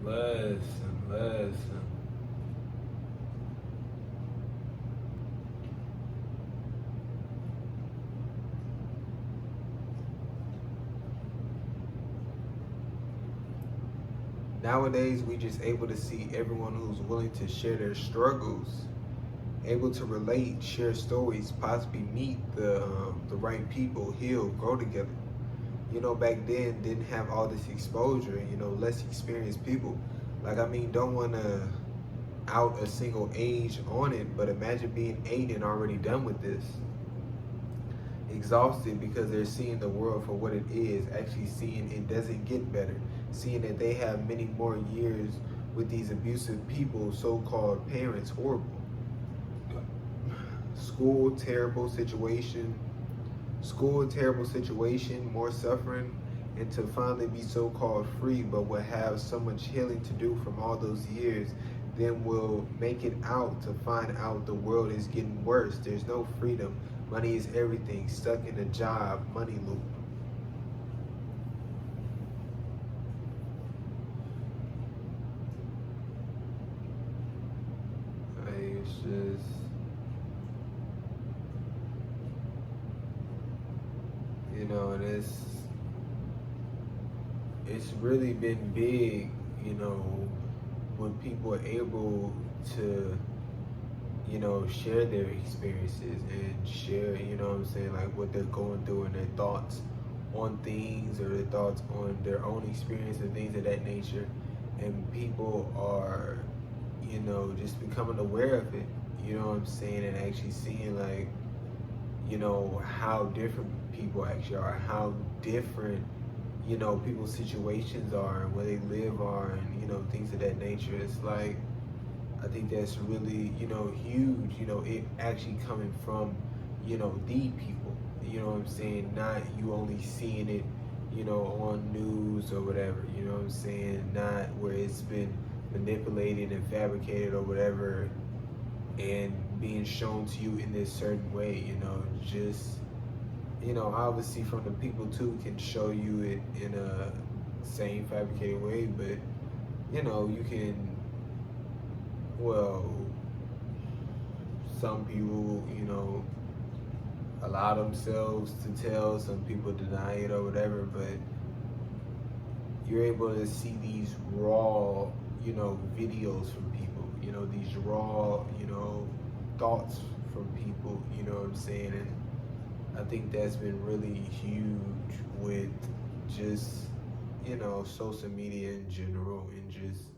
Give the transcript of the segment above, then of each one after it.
Listen. Nowadays, we just able to see everyone who's willing to share their struggles, able to relate, share stories, possibly meet the right people, heal, grow together. Back then didn't have all this exposure. Less experienced people. Like, I mean, don't want to out a single age on it, but imagine being 8 and already done with this. Exhausted because they're seeing the world for what it is, actually seeing it doesn't get better, seeing that they have many more years with these abusive people, so-called parents, horrible. School, terrible situation. School, terrible situation, more suffering, and to finally be so-called free, but will have so much healing to do from all those years, then will make it out to find out the world is getting worse. There's no freedom. Money is everything. Stuck in a job, money loop. It's just, and it's really been big, when people are able to, share their experiences and share, what I'm saying, like what they're going through and their thoughts on things or their thoughts on their own experience and things of that nature. And people are, just becoming aware of it, what I'm saying, and actually seeing like, how different people actually are, how different, people's situations are and where they live are and, things of that nature. It's like, I think that's really, huge, it actually coming from, the people, what I'm saying, not you only seeing it, on news or whatever, what I'm saying, not where it's been manipulated and fabricated or whatever and being shown to you in this certain way, just, obviously from the people too can show you it in a same fabricated way, but, you can, well, some people, allow themselves to tell, some people deny it or whatever, but you're able to see these raw, videos from people, these raw, thoughts from people, what I'm saying? And I think that's been really huge with just, social media in general and just,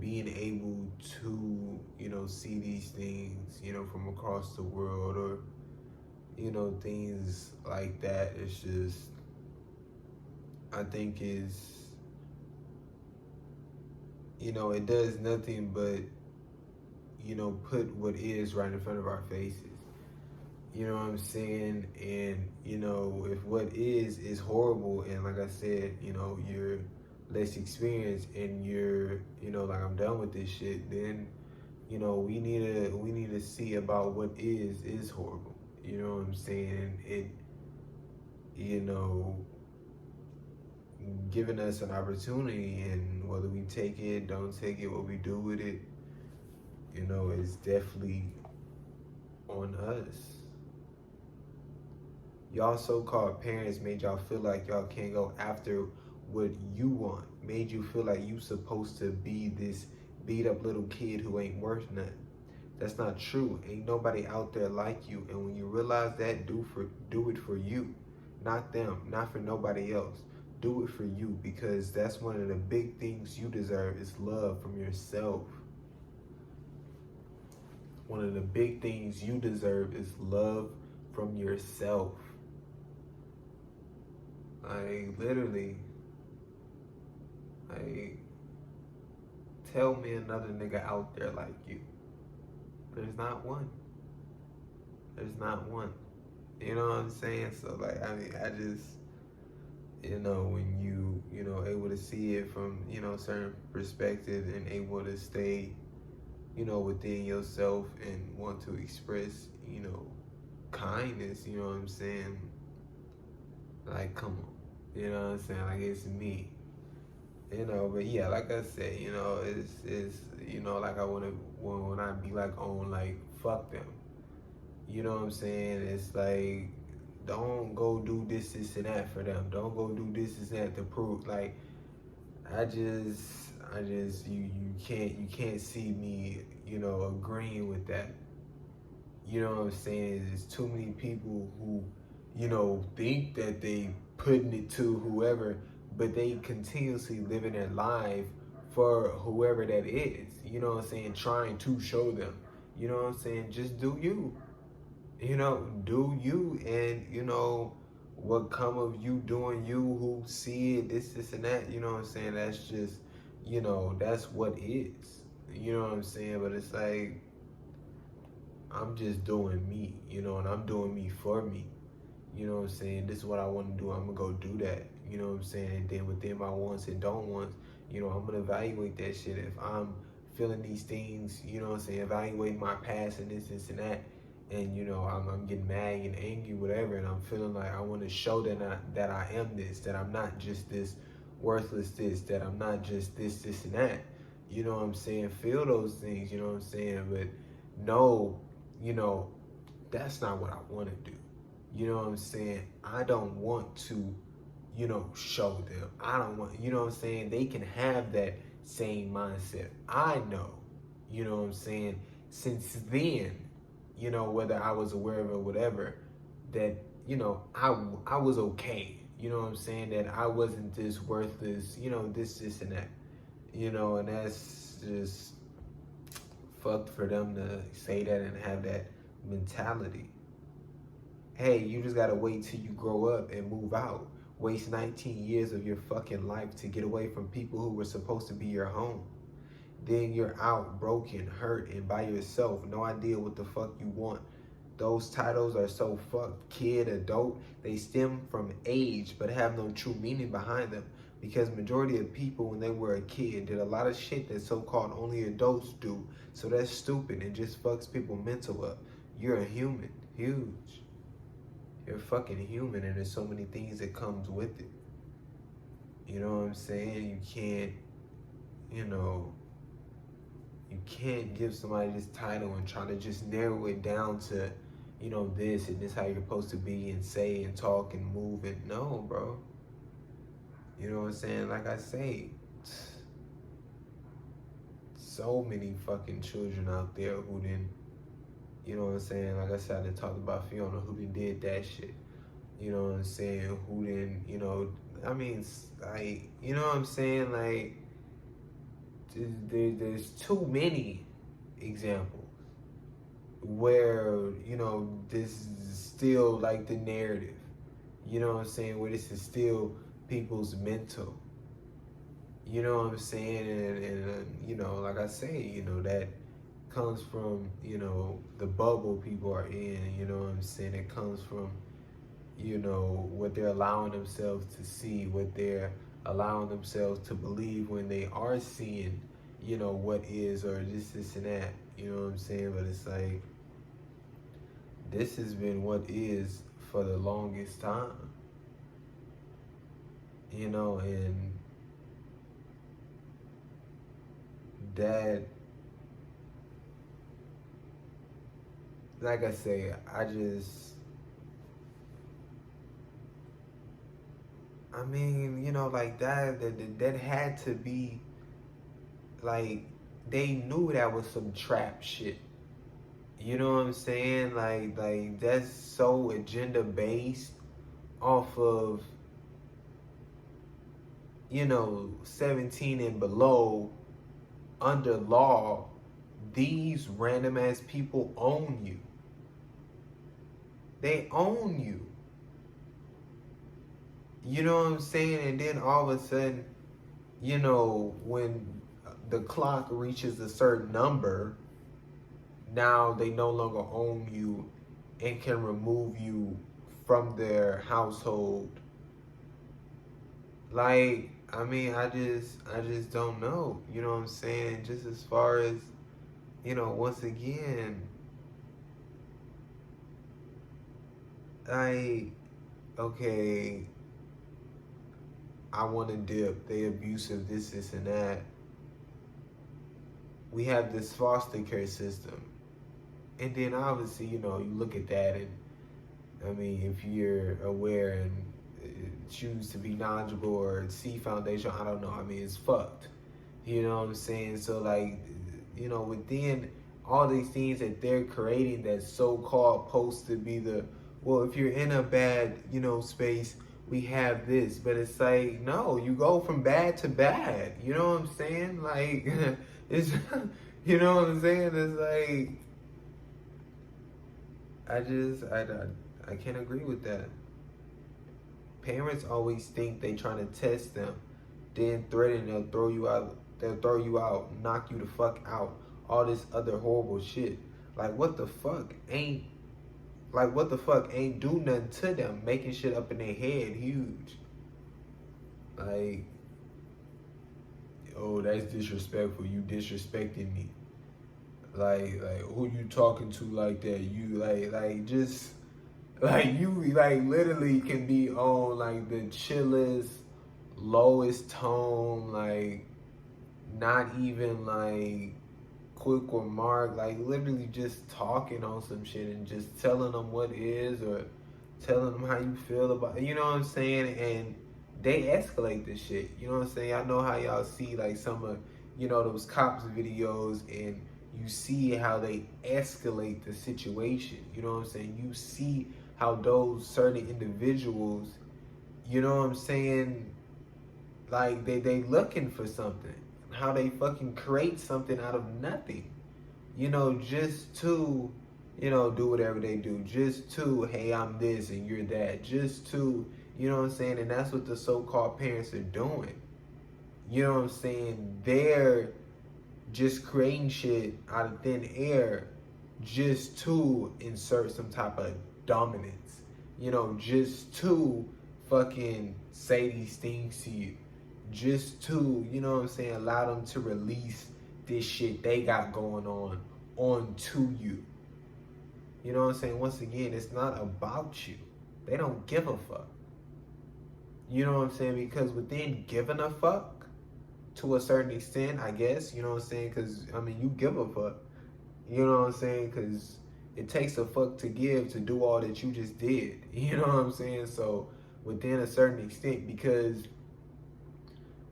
being able to, see these things, from across the world or, things like that. It's just, I think is, it does nothing but, put what is right in front of our faces. You know what I'm saying? And, if what is horrible, and like I said, you're less experienced and you're, like I'm done with this shit, then, we need to see about what is horrible. You know what I'm saying? It, giving us an opportunity, and whether we take it, don't take it, what we do with it, is definitely on us. Y'all so-called parents made y'all feel like y'all can't go after what you want, made you feel like you supposed to be this beat up little kid who ain't worth nothing. That's not true. Ain't nobody out there like you. And when you realize that, do it for you, not them, not for nobody else. Do it for you, because that's one of the big things you deserve is love from yourself. One of the big things you deserve is love from yourself. Like, literally, like, tell me another nigga out there like you. There's not one. There's not one. You know what I'm saying? So, like, I mean, I just, when you, able to see it from, certain perspective and able to stay, within yourself and want to express, kindness, you know what I'm saying? Like, come on. You know what I'm saying? Like, it's me. But yeah, like I said, it's like I wanna when I be like on like fuck them. You know what I'm saying? It's like don't go do this and that for them. Don't go do this and that to prove like I just you can't see me, agreeing with that. You know what I'm saying? There's too many people who, think that they putting it to whoever, but they continuously living their life for whoever that is. You know what I'm saying? Trying to show them. You know what I'm saying? Just do you. Do you, and what come of you doing you, who see it, this and that, you know what I'm saying? That's just, that's what is. You know what I'm saying? But it's like I'm just doing me, and I'm doing me for me. You know what I'm saying? This is what I want to do. I'm gonna go do that. You know what I'm saying? And then within my wants and don't wants, I'm gonna evaluate that shit. If I'm feeling these things, you know what I'm saying, evaluating my past and this and that, and I'm getting mad and angry, whatever, and I'm feeling like I want to show that I am this, that I'm not just this worthless this, that I'm not just this and that. You know what I'm saying? Feel those things, you know what I'm saying? But no, you know, that's not what I want to do. You know what I'm saying? I don't want to, show them. I don't want, you know what I'm saying? They can have that same mindset. I know, you know what I'm saying? Since then, whether I was aware of it or whatever, that, I was okay. You know what I'm saying? That I wasn't this worthless, this, and that. And that's just fucked for them to say that and have that mentality. Hey, you just gotta wait till you grow up and move out. Waste 19 years of your fucking life to get away from people who were supposed to be your home. Then you're out, broken, hurt, and by yourself. No idea what the fuck you want. Those titles are so fucked. Kid, adult, they stem from age but have no true meaning behind them. Because majority of people when they were a kid did a lot of shit that so-called only adults do. So that's stupid and just fucks people mental up. You're a human. Huge. You're fucking human and there's so many things that comes with it. You know what I'm saying? You know, you can't give somebody this title and try to just narrow it down to, this and this how you're supposed to be and say and talk and move and no, bro. You know what I'm saying? Like I say, so many fucking children out there who didn't, you know what I'm saying? Like I said, I done talked about Fiona who did that shit. You know what I'm saying? Who didn't, I mean, like, you know what I'm saying? Like, there's too many examples where, this is still like the narrative. You know what I'm saying? Where this is still people's mental. You know what I'm saying? And like I say, that comes from, the bubble people are in. You know what I'm saying? It comes from, what they're allowing themselves to see, what they're allowing themselves to believe when they are seeing, what is or this and that. You know what I'm saying? But it's like, this has been what is for the longest time. And that, like I say, I mean, like that had to be, like, they knew that was some trap shit. You know what I'm saying? Like that's so agenda based off of, 17 and below under law. These random ass people own you. They own you. You know what I'm saying? And then all of a sudden, when the clock reaches a certain number, now they no longer own you and can remove you from their household. Like, I mean, I just don't know. You know what I'm saying? Just as far as, once again, okay, I want to dip, they abusive, this, and that. We have this foster care system. And then obviously, you know, you look at that and, I mean, if you're aware and choose to be knowledgeable or see foundation, I don't know. I mean, it's fucked. You know what I'm saying? So, like, you know, within all these things that they're creating that's so-called supposed to be the, well, if you're in a bad, you know, space, we have this. But it's like, no, you go from bad to bad. You know what I'm saying? Like, it's, you know what I'm saying? It's like, I can't agree with that. Parents always think they trying to test them, then threaten they'll throw you out. They'll throw you out, knock you the fuck out. All this other horrible shit. Like what the fuck ain't do nothing to them, making shit up in their head huge. Like, oh, that's disrespectful. You disrespecting me. Like who you talking to like that? You like just like you like literally can be on like the chillest, lowest tone, like not even like quick remark, like literally just talking on some shit and just telling them what is or telling them how you feel about it, you know what I'm saying? And they escalate this shit, you know what I'm saying? I know how y'all see like some of, you know, those cops videos and you see how they escalate the situation, you know what I'm saying? You see how those certain individuals, you know what I'm saying, like they looking for something. How they fucking create something out of nothing. You know, just to, you know, do whatever they do. Just to, hey, I'm this and you're that. Just to, you know what I'm saying? And that's what the so-called parents are doing. You know what I'm saying? They're just creating shit out of thin air just to insert some type of dominance. You know, just to fucking say these things to you. Just to, you know what I'm saying, allow them to release this shit they got going on onto you. You know what I'm saying? Once again, it's not about you. They don't give a fuck. You know what I'm saying? Because within giving a fuck, to a certain extent, I guess, you know what I'm saying? Because, I mean, you give a fuck. You know what I'm saying? Because it takes a fuck to give to do all that you just did. You know what I'm saying? So, within a certain extent, because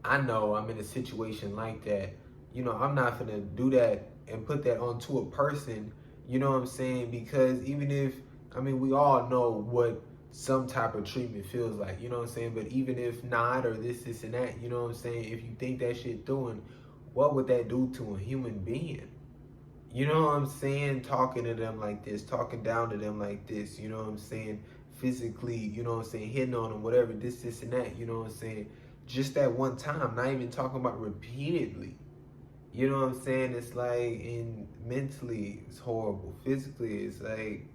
I know I'm in a situation like that, you know, I'm not gonna do that and put that onto a person, you know what I'm saying? Because even if, I mean, we all know what some type of treatment feels like, you know what I'm saying? But even if not, or this, and that, you know what I'm saying? If you think that shit doing, what would that do to a human being? You know what I'm saying? Talking to them like this, talking down to them like this, you know what I'm saying? Physically, you know what I'm saying? Hitting on them, whatever, this, and that, you know what I'm saying? Just that one time, not even talking about repeatedly. You know what I'm saying? It's like, and mentally, it's horrible. Physically, it's like,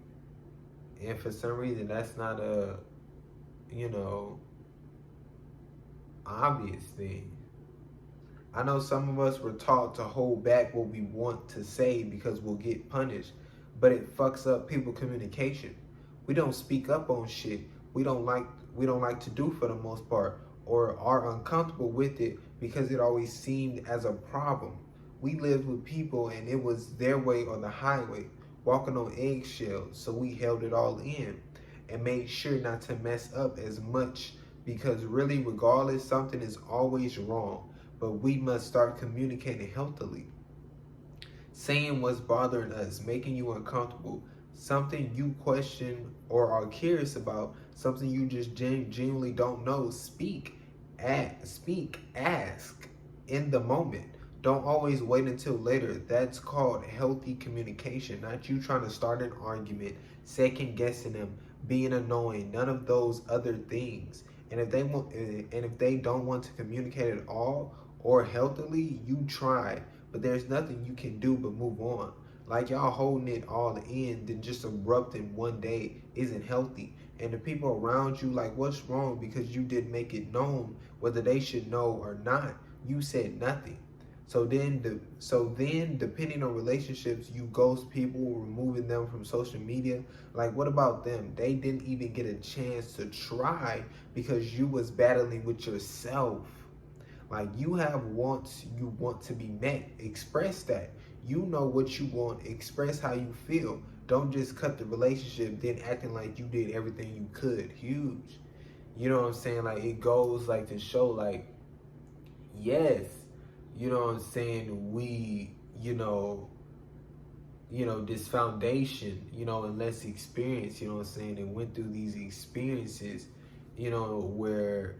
and for some reason, that's not a, you know, obvious thing. I know some of us were taught to hold back what we want to say because we'll get punished, but it fucks up people communication. We don't speak up on shit we don't like to do for the most part, or are uncomfortable with it because it always seemed as a problem. We lived with people and it was their way or the highway, walking on eggshells, so we held it all in and made sure not to mess up as much, because really, regardless, something is always wrong, but we must start communicating healthily. Saying what's bothering us, making you uncomfortable, something you question or are curious about, something you just genuinely don't know, ask in the moment. Don't always wait until later. That's called healthy communication, not you trying to start an argument, second guessing them, being annoying, none of those other things. And if they don't want to communicate at all or healthily, you try, but there's nothing you can do but move on. Like y'all holding it all in, then just erupting one day isn't healthy. And the people around you, like, what's wrong? Because you didn't make it known, whether they should know or not. You said nothing. So then depending on relationships, you ghost people, removing them from social media. Like, what about them? They didn't even get a chance to try because you was battling with yourself. Like, you have wants you want to be met. Express that. You know what you want. Express how you feel. Don't just cut the relationship then acting like you did everything you could. Huge. You know what I'm saying? Like, it goes like to show like, yes, you know what I'm saying, we, this foundation, and less experience, you know what I'm saying, and went through these experiences, where,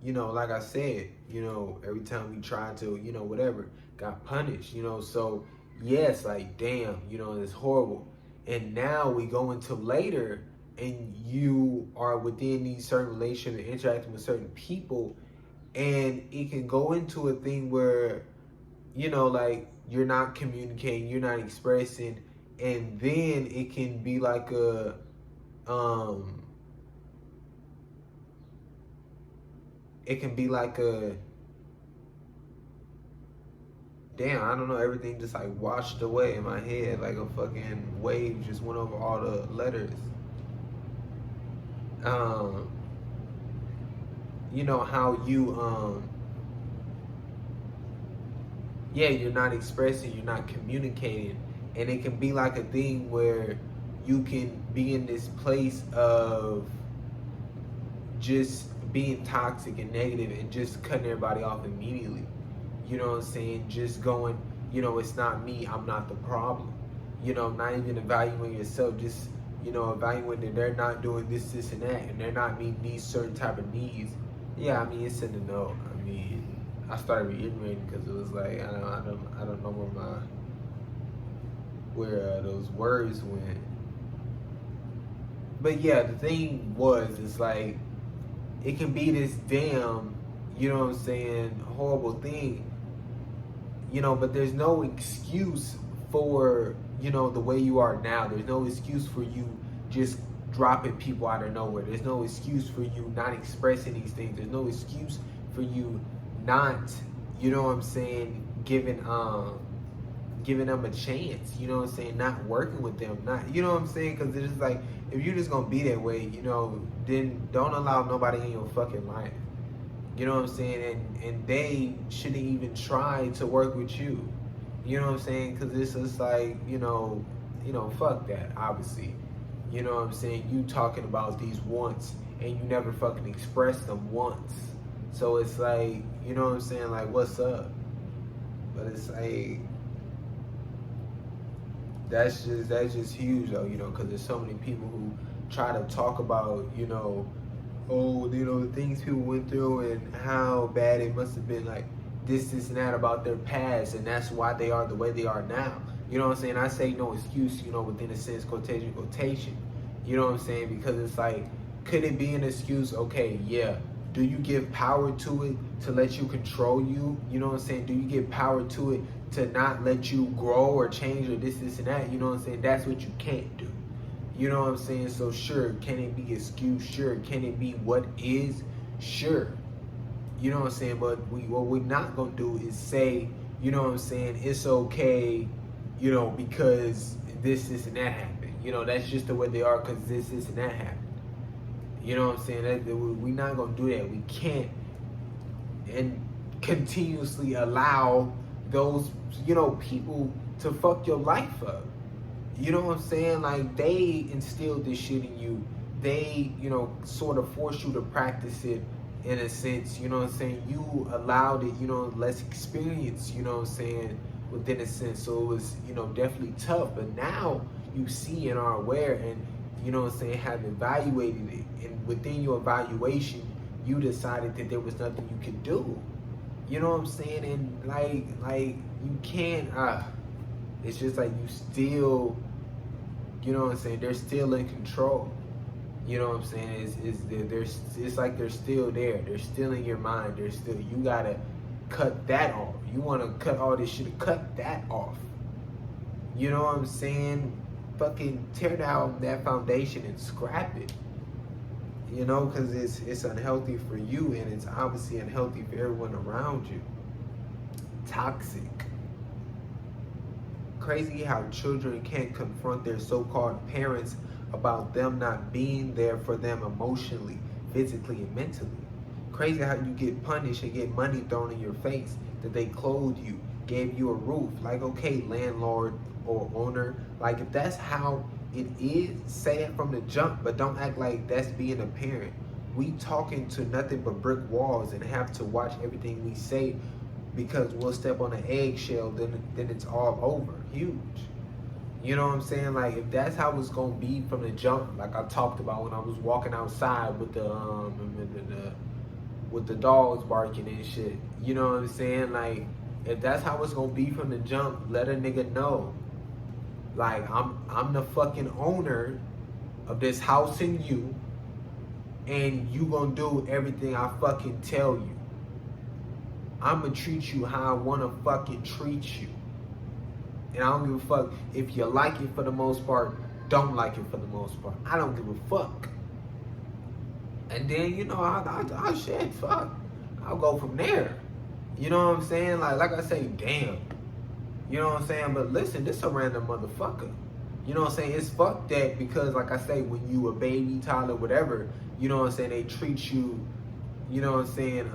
like I said, every time we tried to, whatever, got punished, so yes, like, damn, it's horrible. And now we go into later and you are within these certain relationships and interacting with certain people, and it can go into a thing where, like, you're not communicating, you're not expressing, and then it can be like um, a, damn, I don't know, everything just like washed away in my head, like a fucking wave just went over all the letters. Um, how you, yeah, you're not expressing, you're not communicating, and it can be like a thing where you can be in this place of just being toxic and negative and just cutting everybody off immediately. You know what I'm saying? Just going, it's not me, I'm not the problem. Not even evaluating yourself, just, evaluating that they're not doing this, and that, and they're not meeting these certain type of needs. Yeah, I mean, it's in the note. I mean, I started reiterating because it was like, I don't know where those words went. But yeah, the thing was, it's like, it can be this damn, horrible thing, but there's no excuse for, the way you are now. There's no excuse for you just dropping people out of nowhere. There's no excuse for you not expressing these things. There's no excuse for you not, giving them a chance, not working with them, not, because it's just like, if you're just gonna be that way, then don't allow nobody in your fucking life. And they shouldn't even try to work with you. Because it's just like, fuck that, obviously. You talking about these wants and you never fucking express them once. So it's like, like, what's up? But it's like, that's just huge though, because there's so many people who try to talk about, the things people went through and how bad it must have been, like this and that about their past, and that's why they are the way they are now. I say no excuse, within a sense, quotation. Because it's like, could it be an excuse? Okay, yeah. Do you give power to it to let you control you? Do you give power to it to not let you grow or change or this and that? That's what you can't do. So sure, can it be excused? Sure. Can it be what is? Sure. But what we're not gonna do is say, it's okay, because this and that happened. That's just the way they are because this and that happened. We're not gonna do that. We can't and continuously allow those, people to fuck your life up. Like, they instilled this shit in you. They, sort of forced you to practice it in a sense, You allowed it, less experience, within a sense. So it was, definitely tough. But now you see and are aware and, have evaluated it. And within your evaluation, you decided that there was nothing you could do. And like you can't, it's just like you still, they're still in control. It's like they're still there. They're still in your mind. You gotta cut that off. You wanna cut all this shit, cut that off. Fucking tear down that foundation and scrap it. Because it's unhealthy for you, and it's obviously unhealthy for everyone around you. toxic. Crazy how children can't confront their so-called parents about them not being there for them emotionally, physically, and mentally. Crazy how you get punished and get money thrown in your face, that they clothed you, gave you a roof. Like, okay, landlord or owner, like if that's how it is, say it from the jump, but don't act like that's being a parent. We talking to nothing but brick walls and have to watch everything we say, because we'll step on an eggshell, then it's all over. Huge. You know what I'm saying? Like, if that's how it's gonna be from the jump, like I talked about when I was walking outside with the dogs barking and shit. You know what I'm saying? Like, if that's how it's gonna be from the jump, let a nigga know. Like, I'm the fucking owner of this house and you, and you gonna do everything I fucking tell you. I'ma treat you how I wanna fucking treat you. And I don't give a fuck if you like it for the most part, don't like it for the most part. I don't give a fuck. And then, you know, I'll shit, fuck. I'll go from there. You know what I'm saying? Like I say, damn. You know what I'm saying? But listen, this a random motherfucker. You know what I'm saying? It's fucked that because, like I say, when you a baby, toddler, whatever, you know what I'm saying, they treat you, you know what I'm saying,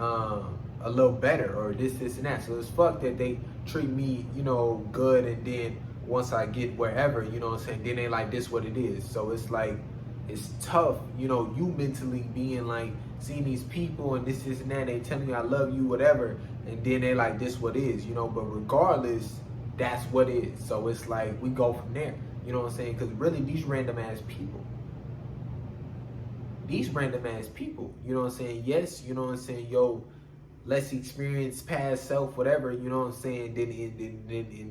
a little better or this, and that. So it's fucked that they treat me, you know, good, and then once I get wherever, you know what I'm saying, then they like, this what it is. So it's like, it's tough, you know, you mentally being like, seeing these people and this, and that, they telling me I love you, whatever, and then they like, this what is, you know, but regardless, that's what is. So it's like, we go from there, you know what I'm saying, because really, these random ass people, you know what I'm saying, yes, you know what I'm saying, yo, let's experience past self, whatever, you know what I'm saying, then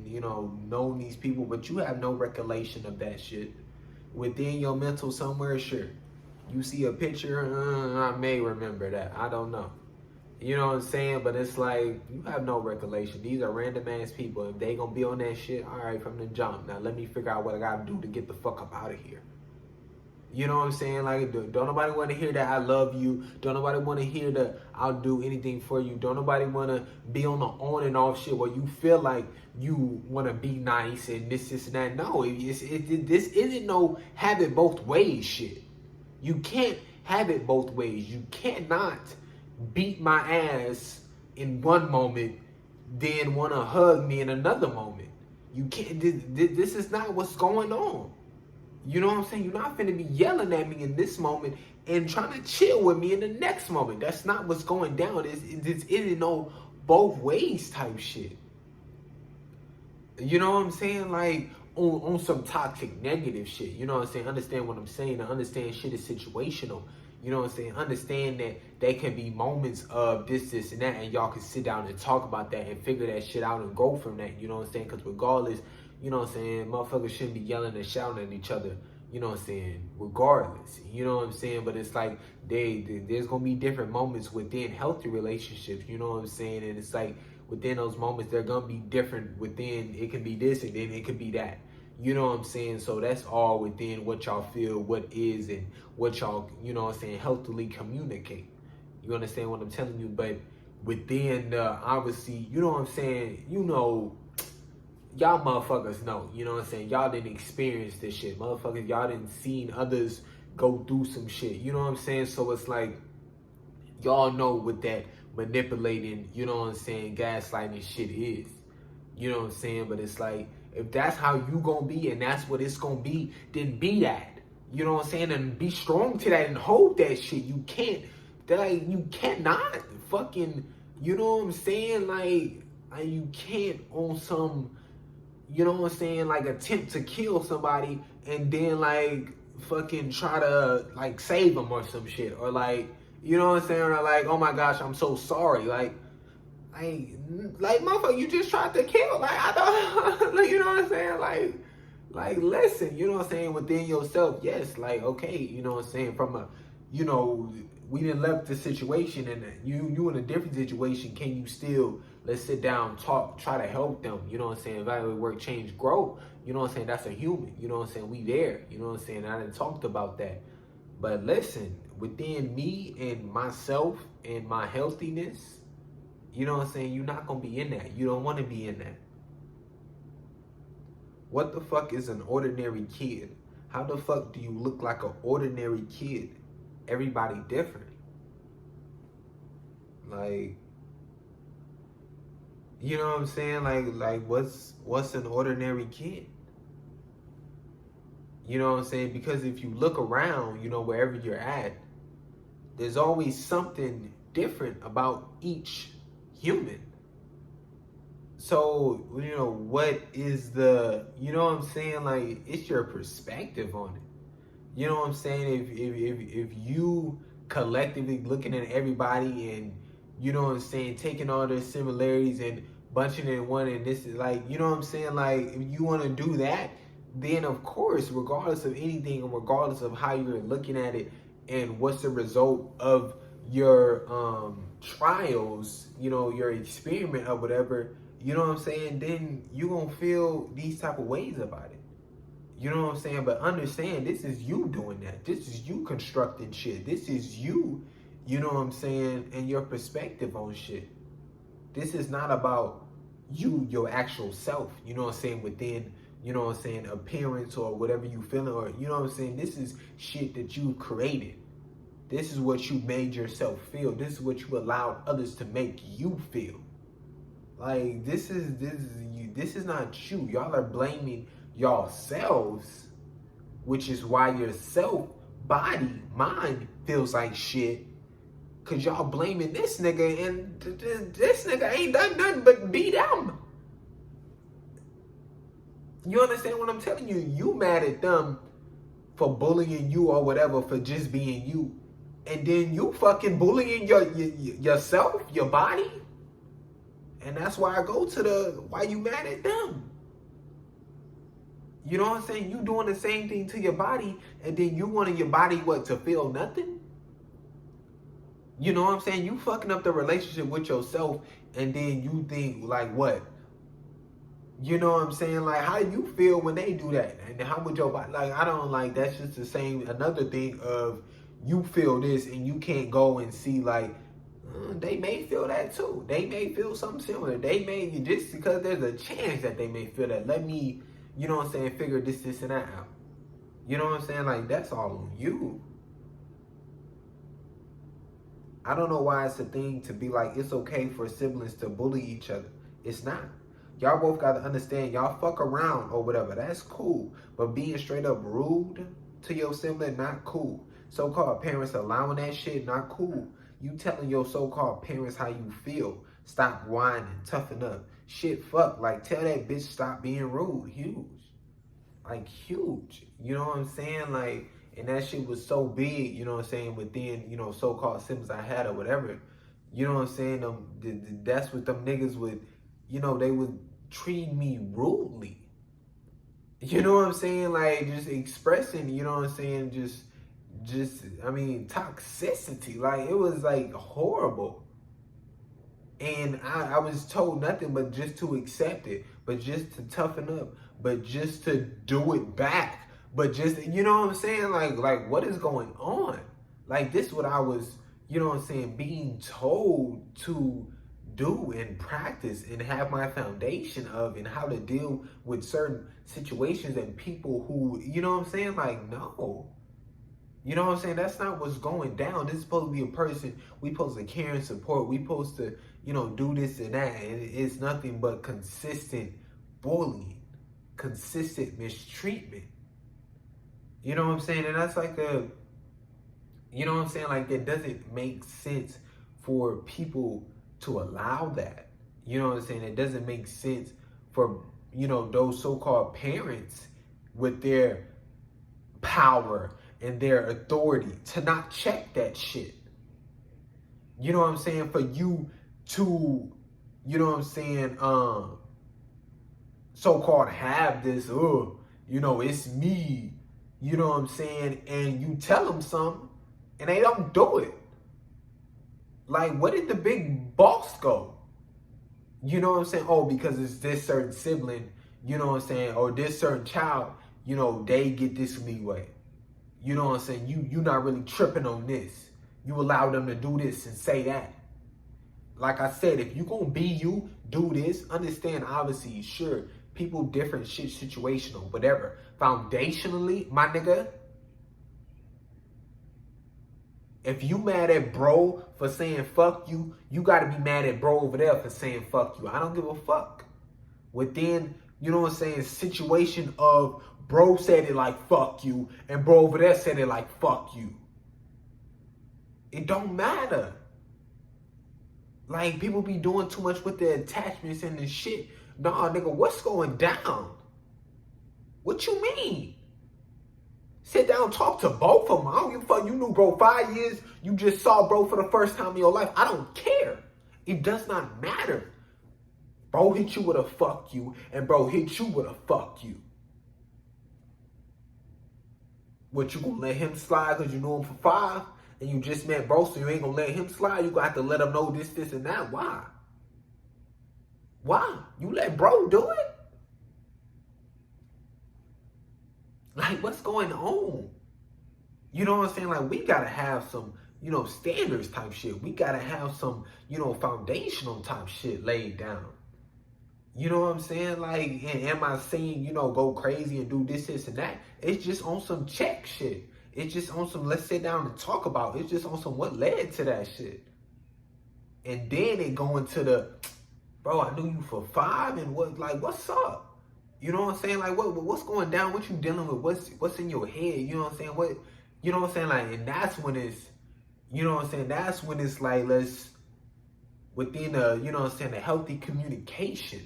you know, knowing these people, but you have no recollection of that shit. Within your mental somewhere, sure. You see a picture, I may remember that. I don't know. You know what I'm saying? But it's like, you have no recollection. These are random ass people. If they gonna be on that shit, all right, from the jump. Now let me figure out what I gotta do to get the fuck up out of here. You know what I'm saying? Like, don't nobody want to hear that I love you. Don't nobody want to hear that I'll do anything for you. Don't nobody want to be on the on and off shit where you feel like you want to be nice and this, and that. No, this isn't no have it both ways shit. You can't have it both ways. You cannot beat my ass in one moment, then want to hug me in another moment. You can't. This is not what's going on. You know what I'm saying? You're not finna be yelling at me in this moment and trying to chill with me in the next moment. That's not what's going down. This isn't no both ways type shit. You know what I'm saying? Like, on some toxic, negative shit. You know what I'm saying? Understand what I'm saying. I understand shit is situational. You know what I'm saying? Understand that there can be moments of this, and that, and y'all can sit down and talk about that and figure that shit out and go from that. You know what I'm saying? Because regardless, you know what I'm saying, motherfuckers shouldn't be yelling and shouting at each other, you know what I'm saying, regardless, you know what I'm saying, but it's like, there's going to be different moments within healthy relationships, you know what I'm saying, and it's like, within those moments, they're going to be different within, it can be this, and then it could be that, you know what I'm saying, so that's all within what y'all feel, what is, and what y'all, you know what I'm saying, healthily communicate, you understand what I'm telling you, but within, obviously, you know what I'm saying, you know, y'all motherfuckers know, you know what I'm saying? Y'all didn't experience this shit. Motherfuckers, y'all didn't seen others go through some shit. You know what I'm saying? So it's like, y'all know what that manipulating, you know what I'm saying, gaslighting shit is. You know what I'm saying? But it's like, if that's how you gonna be and that's what it's gonna be, then be that. You know what I'm saying? And be strong to that and hold that shit. You can't, like, you cannot fucking, you know what I'm saying? Like you can't on some, you know what I'm saying, like attempt to kill somebody and then like fucking try to like save them or some shit, or like, you know what I'm saying, or like, oh my gosh, I'm so sorry, like motherfucker, you just tried to kill, like, I don't, like, you know what I'm saying, like listen, you know what I'm saying, within yourself, yes, like, okay, you know what I'm saying, from a, you know, we didn't left the situation and you in a different situation, can you still, let's sit down, talk, try to help them, you know what I'm saying, evaluate, work, change, grow, you know what I'm saying, that's a human, you know what I'm saying, we there, you know what I'm saying, I didn't talked about that, but listen, within me and myself and my healthiness, You know what I'm saying? You're not gonna be in that. You don't want to be in that. What the fuck is an ordinary kid? How the fuck do you look like an ordinary kid? Everybody different. Like, you know what I'm saying? Like what's an ordinary kid? You know what I'm saying? Because if you look around, you know, wherever you're at, there's always something different about each human. So, you know, what is the, you know what I'm saying? Like, it's your perspective on it. You know what I'm saying? If you collectively looking at everybody and, you know what I'm saying, taking all their similarities and bunching it in one, and this is like, you know what I'm saying? Like, if you want to do that, then of course, regardless of anything and regardless of how you're looking at it and what's the result of your trials, you know, your experiment or whatever, you know what I'm saying, then you gonna feel these type of ways about it. You know what I'm saying? But understand, this is you doing that. This is you constructing shit. This is you know what I'm saying, and your perspective on shit. This is not about you, your actual self, you know what I'm saying, within, you know what I'm saying, appearance or whatever you feeling, or, you know what I'm saying, this is shit that you created. This is what you made yourself feel. This is what you allowed others to make you feel. Like, this is you. This is not you. Y'all are blaming yourselves, which is why your self, body, mind feels like shit. Cause y'all blaming this nigga, and this nigga ain't done nothing but beat them. You understand what I'm telling you? You mad at them for bullying you or whatever, for just being you, and then you fucking bullying yourself, your body. And that's why I go to why you mad at them. You know what I'm saying? You doing the same thing to your body, and then you wanting your body, what, to feel nothing? You know what I'm saying? You fucking up the relationship with yourself, and then you think, like, what? You know what I'm saying? Like, how do you feel when they do that? And how would your body, like, I don't, like, that's just the same, another thing of you feel this, and you can't go and see, like, they may feel that too. They may feel something similar. They may, just because there's a chance that they may feel that. Let me, you know what I'm saying, figure this and that out. You know what I'm saying? Like, that's all on you. I don't know why it's a thing to be like, it's okay for siblings to bully each other. It's not. Y'all both got to understand, y'all fuck around or whatever. That's cool. But being straight up rude to your sibling, not cool. So-called parents allowing that shit, not cool. You telling your so-called parents how you feel. Stop whining, toughen up. Shit, fuck. Like, tell that bitch stop being rude. Huge. Like, huge. You know what I'm saying? Like, and that shit was so big, you know what I'm saying, within, you know, so-called siblings I had or whatever. You know what I'm saying? That's what them niggas would, you know, they would treat me rudely. You know what I'm saying? Like, just expressing, you know what I'm saying, just I mean, toxicity. Like, it was like horrible. And I was told nothing but just to accept it, but just to toughen up, but just to do it back, but just, you know what I'm saying? Like what is going on? Like, this is what I was, you know what I'm saying, being told to do and practice and have my foundation of, and how to deal with certain situations and people who, you know what I'm saying? Like, no. You know what I'm saying? That's not what's going down. This is supposed to be a person we supposed to care and support. We supposed to, you know, do this and that. And it's nothing but consistent bullying, consistent mistreatment. You know what I'm saying? And that's like you know what I'm saying? Like, it doesn't make sense for people to allow that. You know what I'm saying? It doesn't make sense for, you know, those so-called parents with their power and their authority to not check that shit. You know what I'm saying? For you to, you know what I'm saying, so-called have this, you know, it's me, you know what I'm saying, and you tell them something and they don't do it. Like, where did the big boss go? You know what I'm saying? Oh, because it's this certain sibling, you know what I'm saying, or this certain child, you know, they get this leeway. You know what I'm saying? You not really tripping on this. You allow them to do this and say that. like I said, if you gonna be you, do this. Understand, obviously, sure, people different, shit, situational, whatever. Foundationally, my nigga, if you mad at bro for saying fuck you, you gotta be mad at bro over there for saying fuck you. I don't give a fuck. Within, you know what I'm saying, situation of bro said it like fuck you, and bro over there said it like fuck you. It don't matter. Like, people be doing too much with their attachments and this shit. Nah, nigga, what's going down? What you mean? Sit down, talk to both of them. I don't give a fuck. You knew bro 5 years. You just saw bro for the first time in your life. I don't care. It does not matter. Bro hit you with a fuck you, and bro hit you with a fuck you. What, you gonna let him slide because you knew him for 5? And you just met bro, so you ain't gonna let him slide? You gonna have to let him know this, and that. Why? Why? You let bro do it? Like, what's going on? You know what I'm saying? Like, we gotta have some, you know, standards type shit. We gotta have some, you know, foundational type shit laid down. You know what I'm saying? Like, and am I saying, you know, go crazy and do this, and that? It's just on some check shit. It's just on some, let's sit down and talk about. It's just on some what led to that shit. And then it go into the, bro, I knew you for 5, and what, like, what's up? You know what I'm saying? Like, what's going down? What you dealing with? What's in your head? You know what I'm saying? What, you know what I'm saying? Like, and that's when it's, you know what I'm saying? That's when it's like, let's, within a, you know what I'm saying, a healthy communication.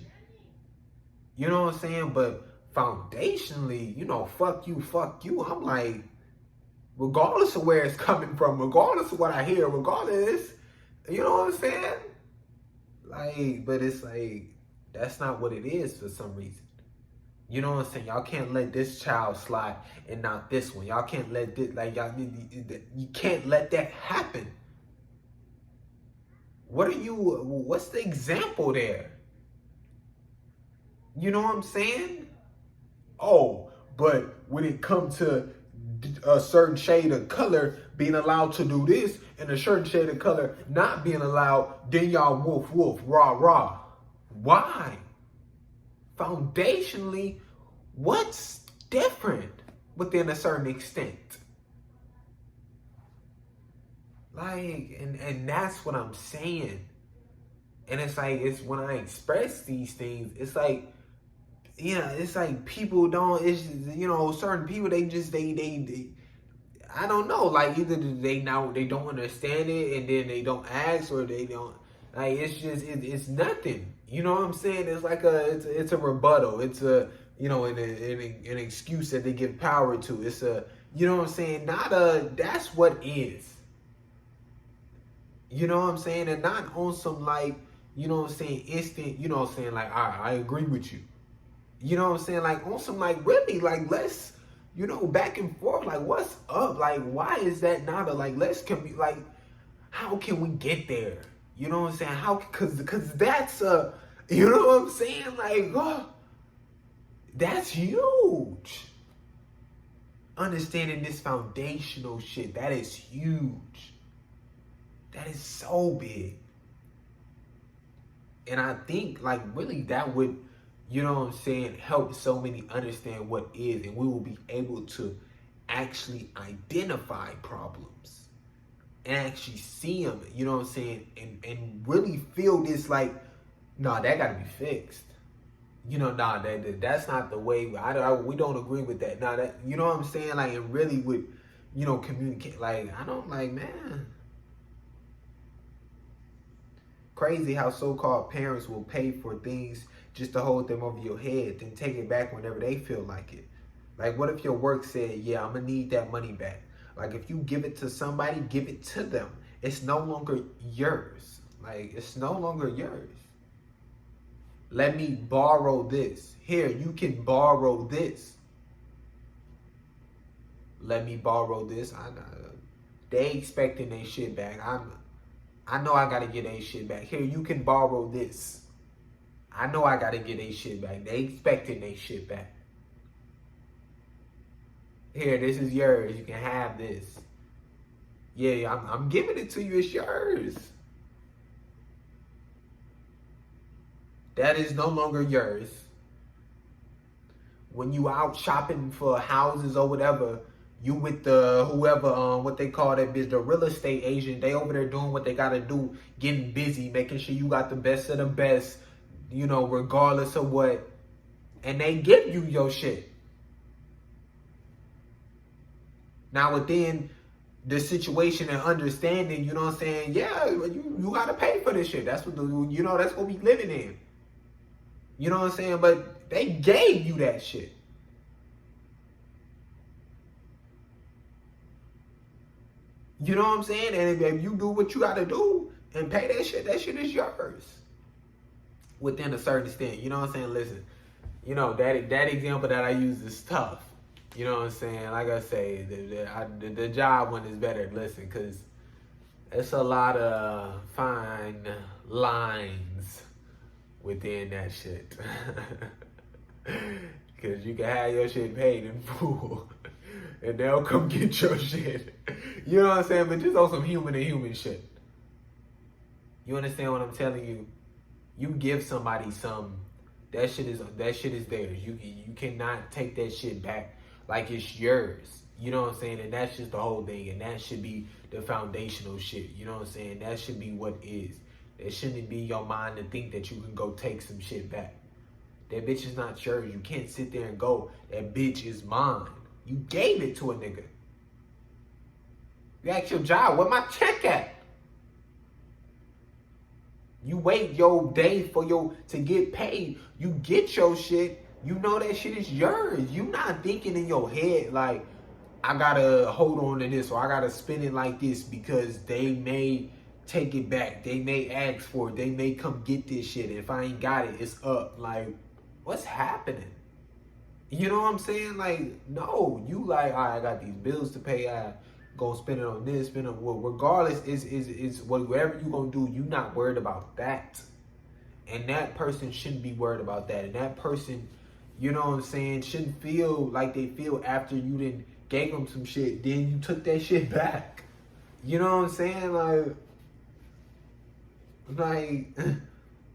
You know what I'm saying? But foundationally, you know, fuck you. I'm like, regardless of where it's coming from, regardless of what I hear, regardless, you know what I'm saying? Like, but it's like, that's not what it is for some reason. You know what I'm saying? Y'all can't let this child slide and not this one. Y'all can't let this, like, you can't let that happen. What's the example there? You know what I'm saying? Oh, but when it comes to a certain shade of color being allowed to do this and a certain shade of color not being allowed, then y'all woof, rah, rah. Why? Foundationally, what's different within a certain extent? Like, and that's what I'm saying. And it's like, it's when I express these things, it's like, you know, it's like people don't, it's just, you know, certain people, they I don't know, like, either they don't understand it and then they don't ask, or they don't, like, it's just, it's nothing. You know what I'm saying? It's like it's a rebuttal. It's a, you know, an excuse that they give power to. It's a, you know what I'm saying? Not a, that's what is. You know what I'm saying? And not on some, like, you know what I'm saying, instant, you know what I'm saying, like, I agree with you. You know what I'm saying? Like, on some, like, really, like, let's, you know, back and forth, like, what's up? Like, why is that not a, like, like, how can we get there? You know what I'm saying? How, cause that's a, you know what I'm saying? Like, oh, that's huge. Understanding this foundational shit, that is huge. That is so big. And I think, like, really that would, you know what I'm saying, help so many understand what is, and we will be able to actually identify problems and actually see them, you know what I'm saying, and really feel this, like, nah, that gotta be fixed. You know, nah, that's not the way. We don't agree with that. Nah, that, you know what I'm saying, like, and really would, you know, communicate. Like, I don't, like, man. Crazy how so-called parents will pay for things just to hold them over your head, then take it back whenever they feel like it. Like, what if your work said, yeah, I'm gonna need that money back? Like, if you give it to somebody, give it to them. It's no longer yours. Like, it's no longer yours. Let me borrow this. Here, you can borrow this. Let me borrow this. They expecting their shit back. I know I gotta get their shit back. Here, you can borrow this. I know I gotta get their shit back. They expecting their shit back. Here, this is yours. You can have this. Yeah, I'm giving it to you. It's yours. That is no longer yours. When you out shopping for houses or whatever, you with the whoever, what they call that bitch, the real estate agent. They over there doing what they gotta do, getting busy, making sure you got the best of the best, regardless of what. And they give you your shit. Now within the situation and understanding, you know what I'm saying? Yeah, you gotta pay for this shit. That's what that's what we living in. You know what I'm saying? But they gave you that shit. You know what I'm saying? And if you do what you gotta do and pay that shit is yours. Within a certain extent. You know what I'm saying? Listen, that example that I use is tough. You know what I'm saying? Like I say, the job one is better. Listen, because it's a lot of fine lines within that shit. Because you can have your shit paid in full and they'll come get your shit. You know what I'm saying? But just on some human to human shit. You understand what I'm telling you? You give somebody some, that shit is theirs. You cannot take that shit back like it's yours. You know what I'm saying? And that's just the whole thing. And that should be the foundational shit. You know what I'm saying? That should be what is. It shouldn't be your mind to think that you can go take some shit back. That bitch is not yours. You can't sit there and go, that bitch is mine. You gave it to a nigga. You ask your job, where my check at? You wait your day to get paid. You get your shit. You know that shit is yours. You not thinking in your head like, I gotta hold on to this or I gotta spend it like this because they may take it back. They may ask for it. They may come get this shit. If I ain't got it, it's up. Like, what's happening? You know what I'm saying? Like, no. You like, all right, I got these bills to pay. I gonna spend it on this, spend it on well, regardless, is whatever you gonna do, you not worried about that. And that person shouldn't be worried about that. And that person, you know what I'm saying, shouldn't feel like they feel after you didn't gave them some shit, then you took that shit back. You know what I'm saying? Like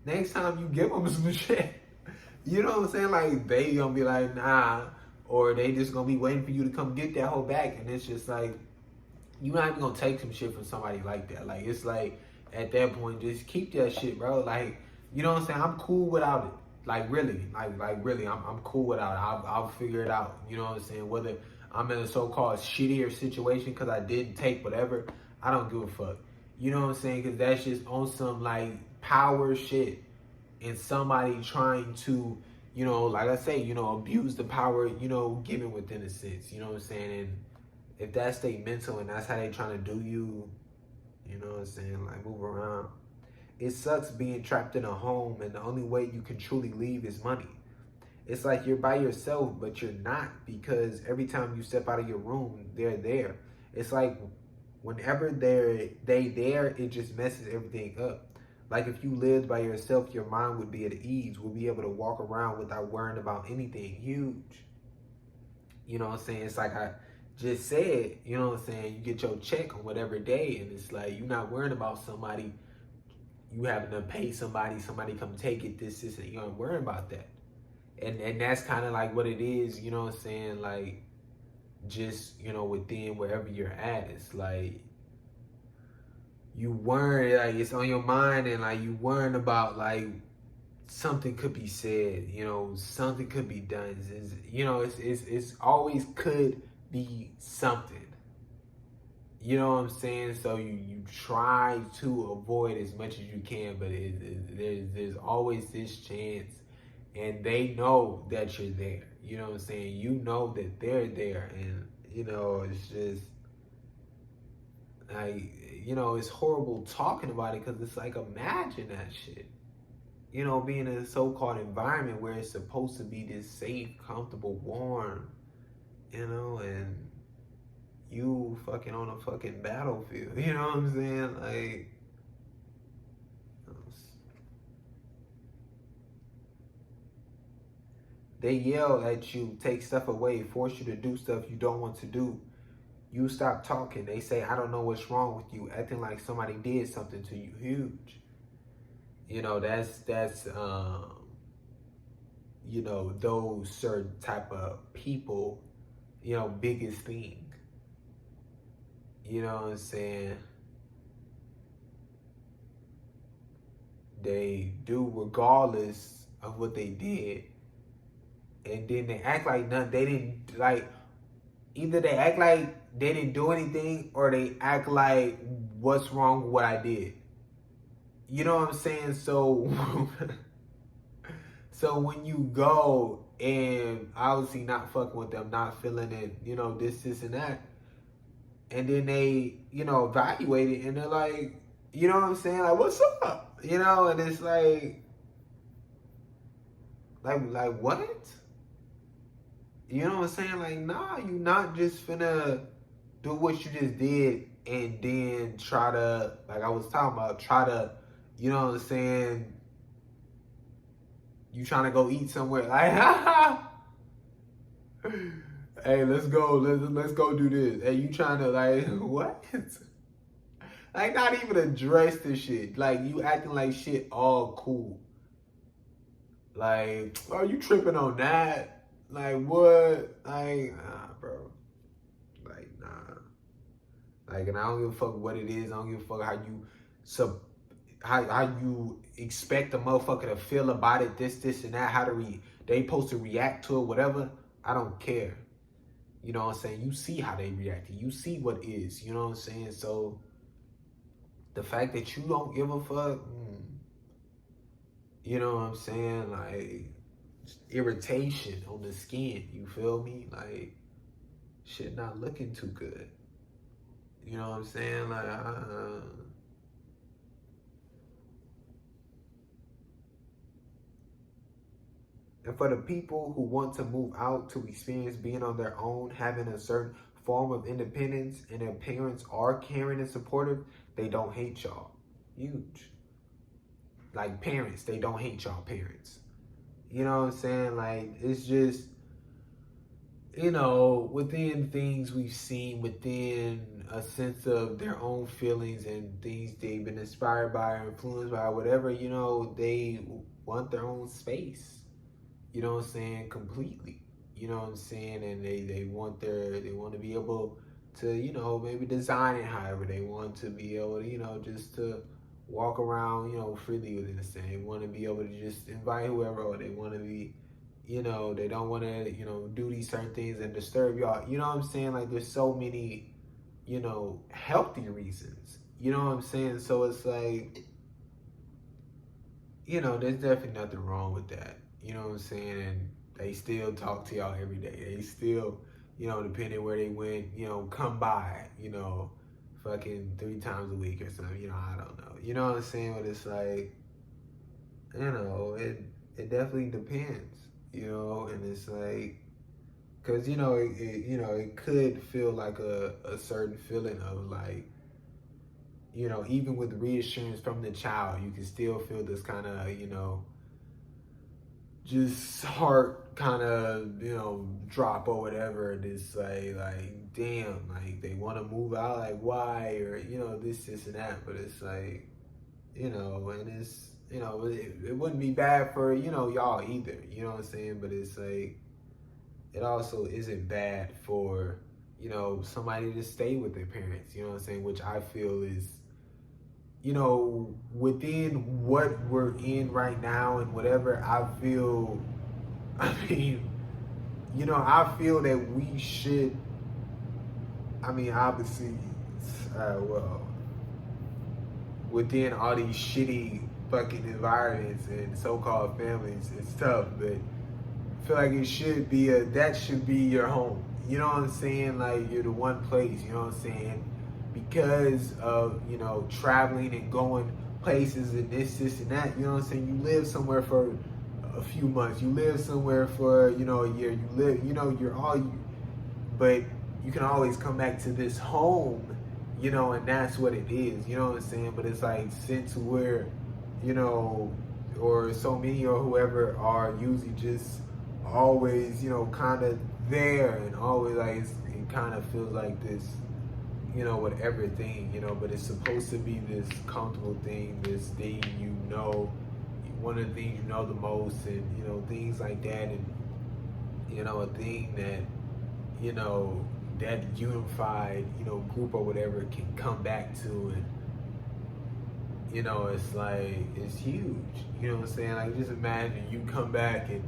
next time you give them some shit, you know what I'm saying? Like, they gonna be like, nah, or they just gonna be waiting for you to come get that whole back. And it's just like, you're not even gonna take some shit from somebody like that. Like, it's like, at that point, just keep that shit, bro. Like, you know what I'm saying? I'm cool without it. Like, really. Like really, I'm cool without it. I'll figure it out. You know what I'm saying? Whether I'm in a so-called shittier situation because I didn't take whatever, I don't give a fuck. You know what I'm saying? Because that's just on some, like, power shit. And somebody trying to, like I say, abuse the power, given within a sense. You know what I'm saying? And if that's their mental and that's how they trying to do you, you know what I'm saying? Like, move around. It sucks being trapped in a home and the only way you can truly leave is money. It's like you're by yourself, but you're not, because every time you step out of your room, they're there. It's like whenever they there, it just messes everything up. Like, if you lived by yourself, your mind would be at ease, would be able to walk around without worrying about anything huge. You know what I'm saying? It's like I just said, you know what I'm saying? You get your check on whatever day, and it's like you're not worrying about somebody, you having to pay somebody come take it, this, and you aren't worrying about that. And that's kind of like what it is, you know what I'm saying? Like, just, within wherever you're at, it's like, you worry, like, it's on your mind, and like, you worrying about, like, something could be said, something could be done. It's always could be something. You know what I'm saying? So you try to avoid as much as you can, but there's always this chance, and they know that you're there. You know what I'm saying? You know that they're there, and it's just like, it's horrible talking about it, because it's like, imagine that shit. Being in a so-called environment where it's supposed to be this safe, comfortable, warm, and you fucking on a fucking battlefield. You know what I'm saying? Like, they yell at you, take stuff away, force you to do stuff you don't want to do. You stop talking. They say, I don't know what's wrong with you, acting like somebody did something to you. Huge. You know, that's you know, those certain type of people, you know, biggest thing. You know what I'm saying? They do regardless of what they did. And then they act like nothing. They didn't like either they act like they didn't do anything or they act like what's wrong with what I did. You know what I'm saying? So so when you go and obviously not fucking with them, not feeling it, you know, this and that, and then they, you know, evaluate it and they're like, you know what I'm saying? Like, what's up? You know, and it's like what? You know what I'm saying? Like, nah, you not just finna do what you just did and then try to, like I was talking about, try to, you know what I'm saying? You trying to go eat somewhere? Like, hey, let's go, let's go do this. Hey, you trying to like what? Like, not even address the shit. Like, you acting like shit all cool. Like, are you tripping on that? Like, what? Like, nah, bro. Like, nah. Like, and I don't give a fuck what it is. I don't give a fuck how you how you expect a motherfucker to feel about it, this, and that, how they supposed to react to it, whatever. I don't care. You know what I'm saying? You see how they reacted. You see what is. You know what I'm saying? So, the fact that you don't give a fuck, you know what I'm saying? Like, irritation on the skin, you feel me? Like, shit not looking too good. You know what I'm saying? Like, and for the people who want to move out to experience being on their own, having a certain form of independence, and their parents are caring and supportive, they don't hate y'all. Huge. Like, parents, they don't hate y'all parents. You know what I'm saying? Like, it's just, you know, within things we've seen, within a sense of their own feelings and things they've been inspired by or influenced by, whatever, you know, they want their own space. You know what I'm saying? Completely. You know what I'm saying? And they want to be able to, you know, maybe design it however they want to be able to, you know, just to walk around, you know, freely within the state. They want to be able to just invite whoever, or they want to be, you know, they don't want to, you know, do these certain things and disturb y'all. You know what I'm saying? Like, there's so many, you know, healthy reasons. You know what I'm saying? So it's like, you know, there's definitely nothing wrong with that. You know what I'm saying? And they still talk to y'all every day. They still, you know, depending where they went, you know, come by, you know, fucking 3 times a week or something. You know, I don't know. You know what I'm saying? But it's like, you know, it definitely depends. You know, and it's like, cause you know, you know, it could feel like a certain feeling of like, you know, even with reassurance from the child, you can still feel this kind of, you know, just heart kind of, you know, drop or whatever. And it's like, damn, like they want to move out, like why, or you know, this and that. But it's like, you know, and it's, you know, it wouldn't be bad for, you know, y'all either. You know what I'm saying? But it's like, it also isn't bad for, you know, somebody to stay with their parents. You know what I'm saying? Which I feel is, you know, within what we're in right now and whatever, I feel, I mean, you know, I feel that we should, I mean, obviously, well, within all these shitty fucking environments and so-called families, it's tough, but I feel like it should be that should be your home. You know what I'm saying? Like, you're the one place, you know what I'm saying? Because of, you know, traveling and going places and this and that, you know what I'm saying? You live somewhere for a few months. You live somewhere for, you know, a year. You live, you know, but you can always come back to this home, you know, and that's what it is, you know what I'm saying? But it's like, since we're, you know, or so many or whoever are usually just always, you know, kind of there and always like, it kind of feels like this, whatever thing, but it's supposed to be this comfortable thing, this thing, one of the things the most, and, things like that. And, a thing that, that unified, group or whatever can come back to. And, it's like, it's huge. You know what I'm saying? Like, just imagine you come back and,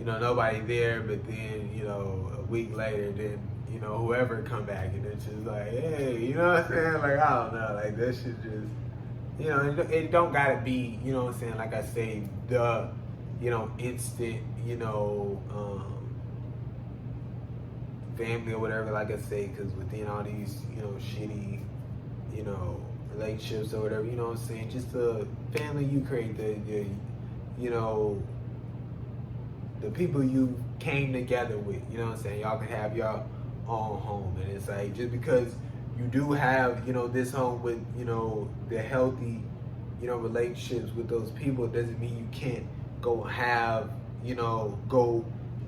nobody there, but then, a week later, then, whoever come back, and it's just like, hey, you know what I'm saying? Like, I don't know, like, that shit just, it don't gotta be, you know what I'm saying? Like I say, the, instant, family or whatever, like I say, because within all these, shitty, relationships or whatever, you know what I'm saying? Just the family you create, the people you came together with, you know what I'm saying? Y'all can have your own home. And it's like, just because you do have, this home with, the healthy, relationships with those people, doesn't mean you can't go have, go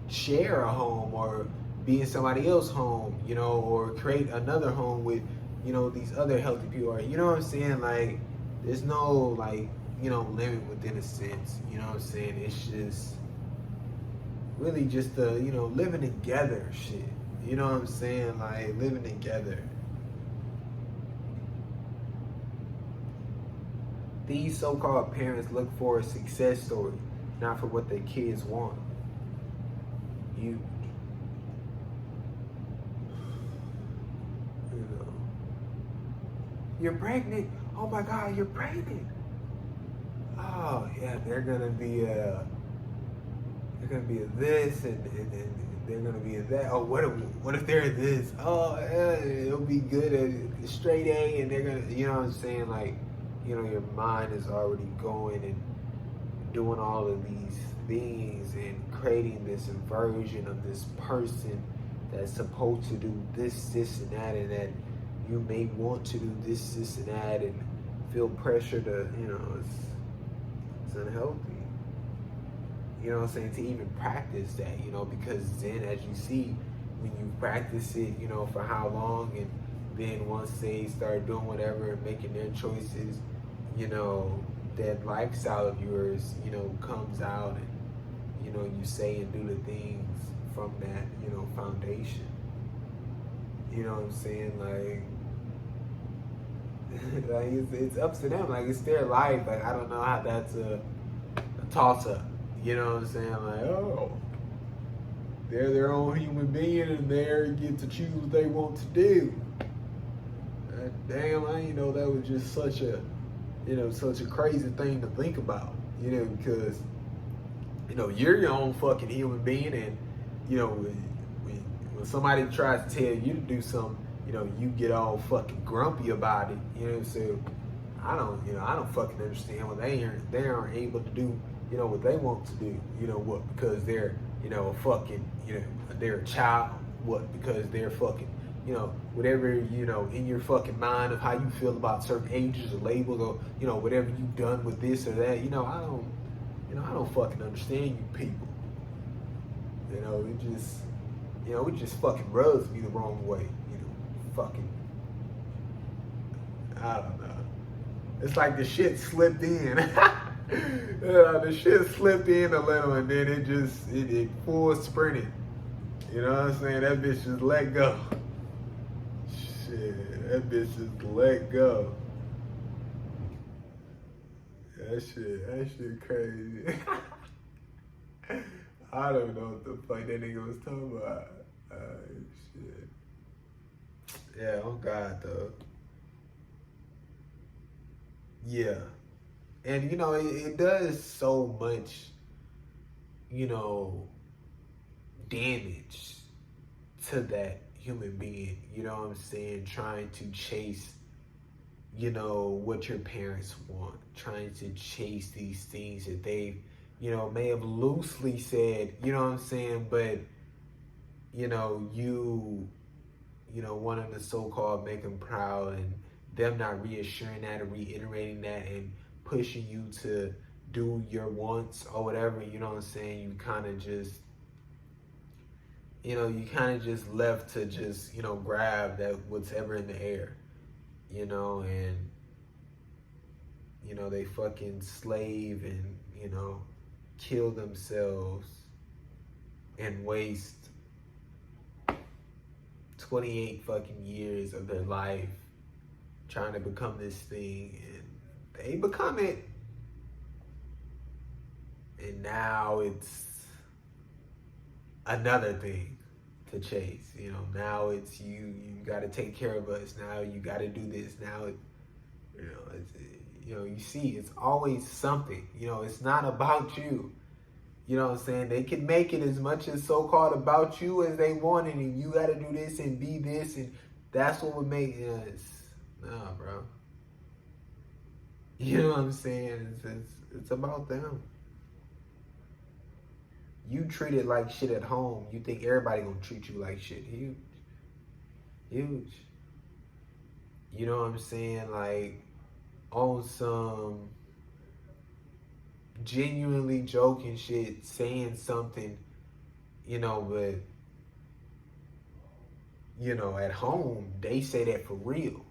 share a home or be in somebody else's home, or create another home with, these other healthy people. Or, you know what I'm saying? Like, there's no, like, limit within a sense, you know what I'm saying? It's just really just the, living together shit. You know what I'm saying? Like, living together. These so-called parents look for a success story, not for what their kids want. You know, you're pregnant. Oh my God, you're pregnant. Oh yeah, they're gonna be a this, and they're gonna be a that. Oh, what if they're this? Oh, it'll be good at straight A, and they're gonna, you know what I'm saying? Like, your mind is already going and doing all of these things and creating this inversion of this person that's supposed to do this, and that you may want to do this, and that, and feel pressure to, it's unhealthy. You know what I'm saying? To even practice that, because then, as you see, when you practice it, for how long, and then once they start doing whatever and making their choices, that lifestyle of yours, comes out, and, you say and do the things from that, foundation. You know what I'm saying? Like, like it's up to them. Like, it's their life. Like, I don't know how that's a toss-up. You know what I'm saying? Like, oh, they're their own human being, and they get to choose what they want to do. Damn, I didn't know that was just such a, such a crazy thing to think about. Because, you're your own fucking human being, and, when somebody tries to tell you to do something, you get all fucking grumpy about it. So I don't fucking understand when they aren't able to do, what they want to do. What? Because they're, fucking, they're a child. What? Because they're fucking, whatever, in your fucking mind of how you feel about certain ages or labels, or, whatever you've done with this or that. I don't fucking understand you people. It just fucking rubs me the wrong way. Fucking, I don't know. It's like the shit slipped in. The shit slipped in a little, and then it full sprinted. You know what I'm saying? That bitch just let go. Shit, that bitch just let go. That shit crazy. I don't know what the fuck that nigga was talking about. Shit. Yeah, oh God, though. Yeah. And, it does so much, damage to that human being, you know what I'm saying? Trying to chase, what your parents want, trying to chase these things that they, may have loosely said, you know what I'm saying? But, you wanting to so-called make them proud, and them not reassuring that and reiterating that and pushing you to do your wants or whatever, you know what I'm saying? You kind of just, you know, you kind of just left to just, you know, grab that whatever in the air, you know, and, you know, they fucking slave and, you know, kill themselves and waste 28 fucking years of their life trying to become this thing, and they become it. And now it's another thing to chase. You know, now it's you got to take care of us. Now you got to do this. Now, you know, you know, you see, it's always something. You know, it's not about you. You know what I'm saying? They can make it as much as so-called about you as they want it, and you got to do this and be this, and that's what would make us. Nah, bro. You know what I'm saying? It's about them. You treat it like shit at home. You think everybody gonna treat you like shit. Huge. Huge. You know what I'm saying? Like, on some genuinely joking shit, saying something, you know, but, you know, at home, they say that for real.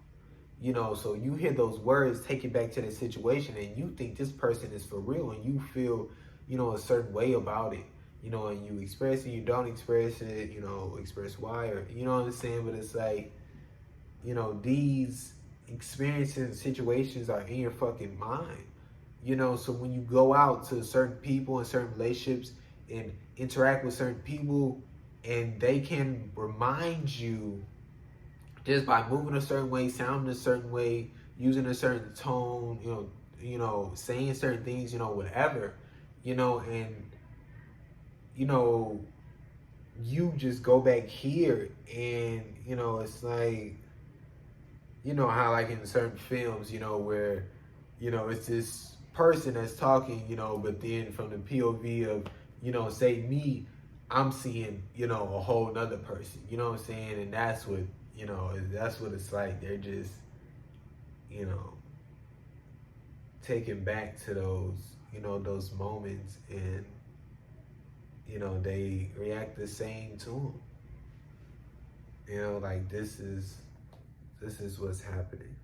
You know, so you hear those words, take it back to the situation, and you think this person is for real, and you feel, you know, a certain way about it. You know, and you express it, you don't express it, you know, express why, or, you know what I'm saying? But it's like, you know, these experiences and situations are in your fucking mind. You know, so when you go out to certain people and certain relationships and interact with certain people, and they can remind you just by moving a certain way, sounding a certain way, using a certain tone, you know, saying certain things, you know, whatever, you know, and, you know, you just go back here and, you know, it's like, you know how like in certain films, you know, where, you know, it's this person that's talking, you know, but then from the POV of, you know, say me, I'm seeing, you know, a whole nother person, you know what I'm saying? And that's what, you know, that's what it's like. They're just, you know, taken back to those, you know, those moments, and, you know, they react the same to them. You know, like this is what's happening.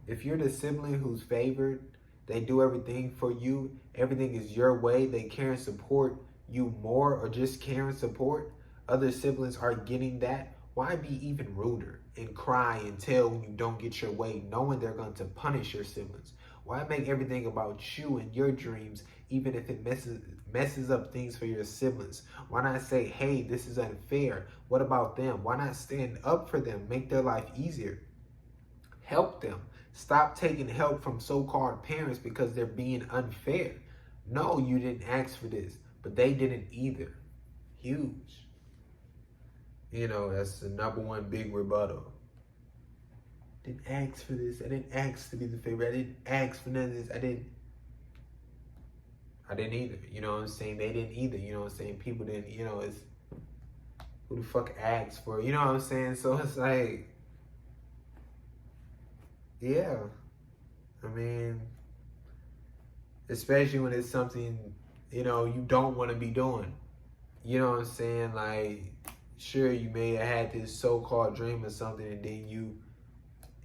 If you're the sibling who's favored, they do everything for you, everything is your way, they care and support you more, or just care and support, other siblings are getting that, why be even ruder and cry and tell when you don't get your way, knowing they're going to punish your siblings? Why make everything about you and your dreams, even if it messes up things for your siblings? Why not say, hey, this is unfair? What about them? Why not stand up for them, make their life easier? Help them. Stop taking help from so-called parents because they're being unfair. No, you didn't ask for this, but they didn't either. Huge. You know, that's the number one big rebuttal. Didn't ask for this. I didn't ask to be the favorite. I didn't ask for none of this. I didn't either. You know what I'm saying? They didn't either. You know what I'm saying? People didn't, you know, it's who the fuck asked for it? You know what I'm saying? So it's like, yeah. I mean, especially when it's something, you know, you don't want to be doing. You know what I'm saying? Like, sure, you may have had this so-called dream or something, and then you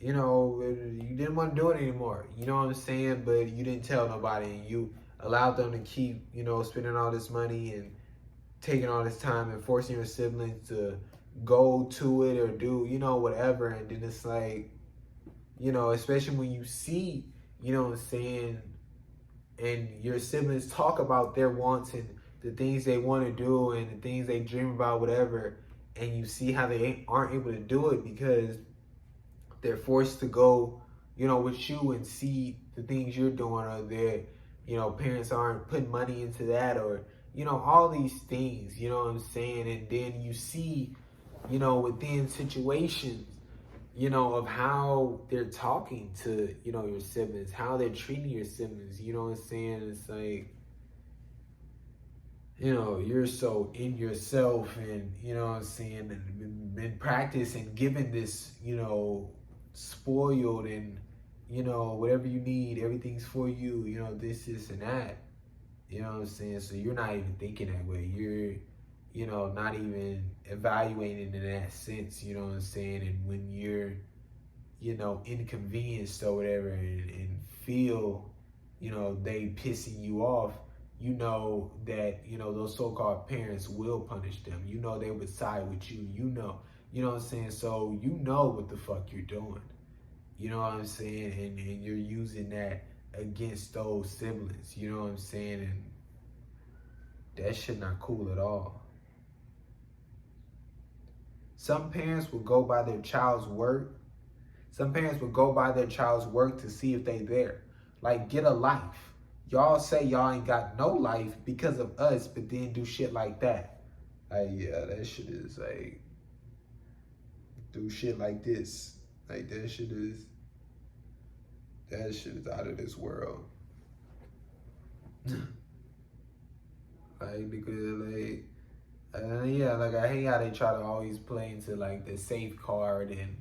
know, you didn't want to do it anymore. You know what I'm saying? But you didn't tell nobody, and you allowed them to keep, you know, spending all this money and taking all this time and forcing your siblings to go to it or do, you know, whatever. And then it's like, you know, especially when you see, you know what I'm saying, and your siblings talk about their wants and the things they want to do and the things they dream about, whatever, and you see how they aren't able to do it because they're forced to go, you know, with you and see the things you're doing, or their, you know, parents aren't putting money into that, or, you know, all these things, you know what I'm saying? And then you see, you know, within situations, you know, of how they're talking to, you know, your siblings, how they're treating your siblings, you know what I'm saying? It's like, you know, you're so in yourself, and, you know what I'm saying, and been practicing giving this, you know, spoiled, and, you know, whatever you need, everything's for you, you know, this and that, you know what I'm saying? So you're not even thinking that way. you know, not even evaluating in that sense, you know what I'm saying? And when you're, you know, inconvenienced or whatever and feel, you know, they pissing you off, you know that, you know, those so-called parents will punish them. You know they would side with you. You know what I'm saying? So you know what the fuck you're doing. You know what I'm saying? And you're using that against those siblings. You know what I'm saying? And that shit not cool at all. Some parents will go by their child's work. Some parents will go by their child's work to see if they there. Like, get a life. Y'all say y'all ain't got no life because of us, but then do shit like that. Like, yeah, that shit is like, do shit like this. Like, that shit is out of this world. Like, because like, yeah, like I hate how they try to always play into like the safe card and,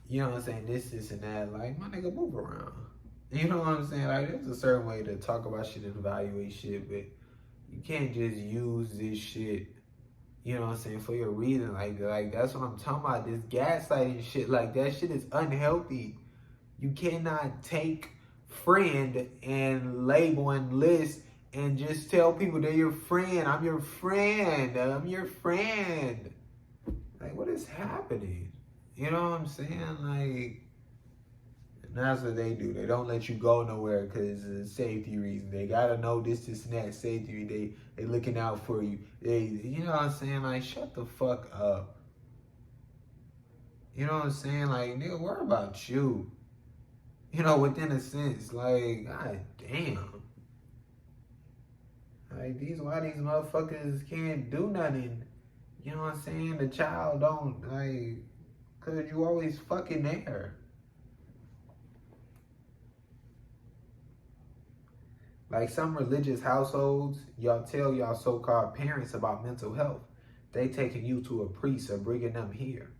you know what I'm saying, this and that. Like, my nigga, move around. You know what I'm saying? Like, there's a certain way to talk about shit and evaluate shit, but you can't just use this shit, you know what I'm saying, for your reason. Like that's what I'm talking about. This gaslighting shit, like, that shit is unhealthy. You cannot take friend and label and list and just tell people they're your friend. I'm your friend. I'm your friend. Like, what is happening? You know what I'm saying? Like, and that's what they do. They don't let you go nowhere because of safety reasons. They gotta know this, and that safety. They looking out for you. You know what I'm saying? Like, shut the fuck up. You know what I'm saying? Like, nigga, worry about you. You know, within a sense, like, god damn. Like, why these motherfuckers can't do nothing? You know what I'm saying? The child don't, like, cause you always fucking there. Like, some religious households, y'all tell y'all so-called parents about mental health. They taking you to a priest or bringing them here.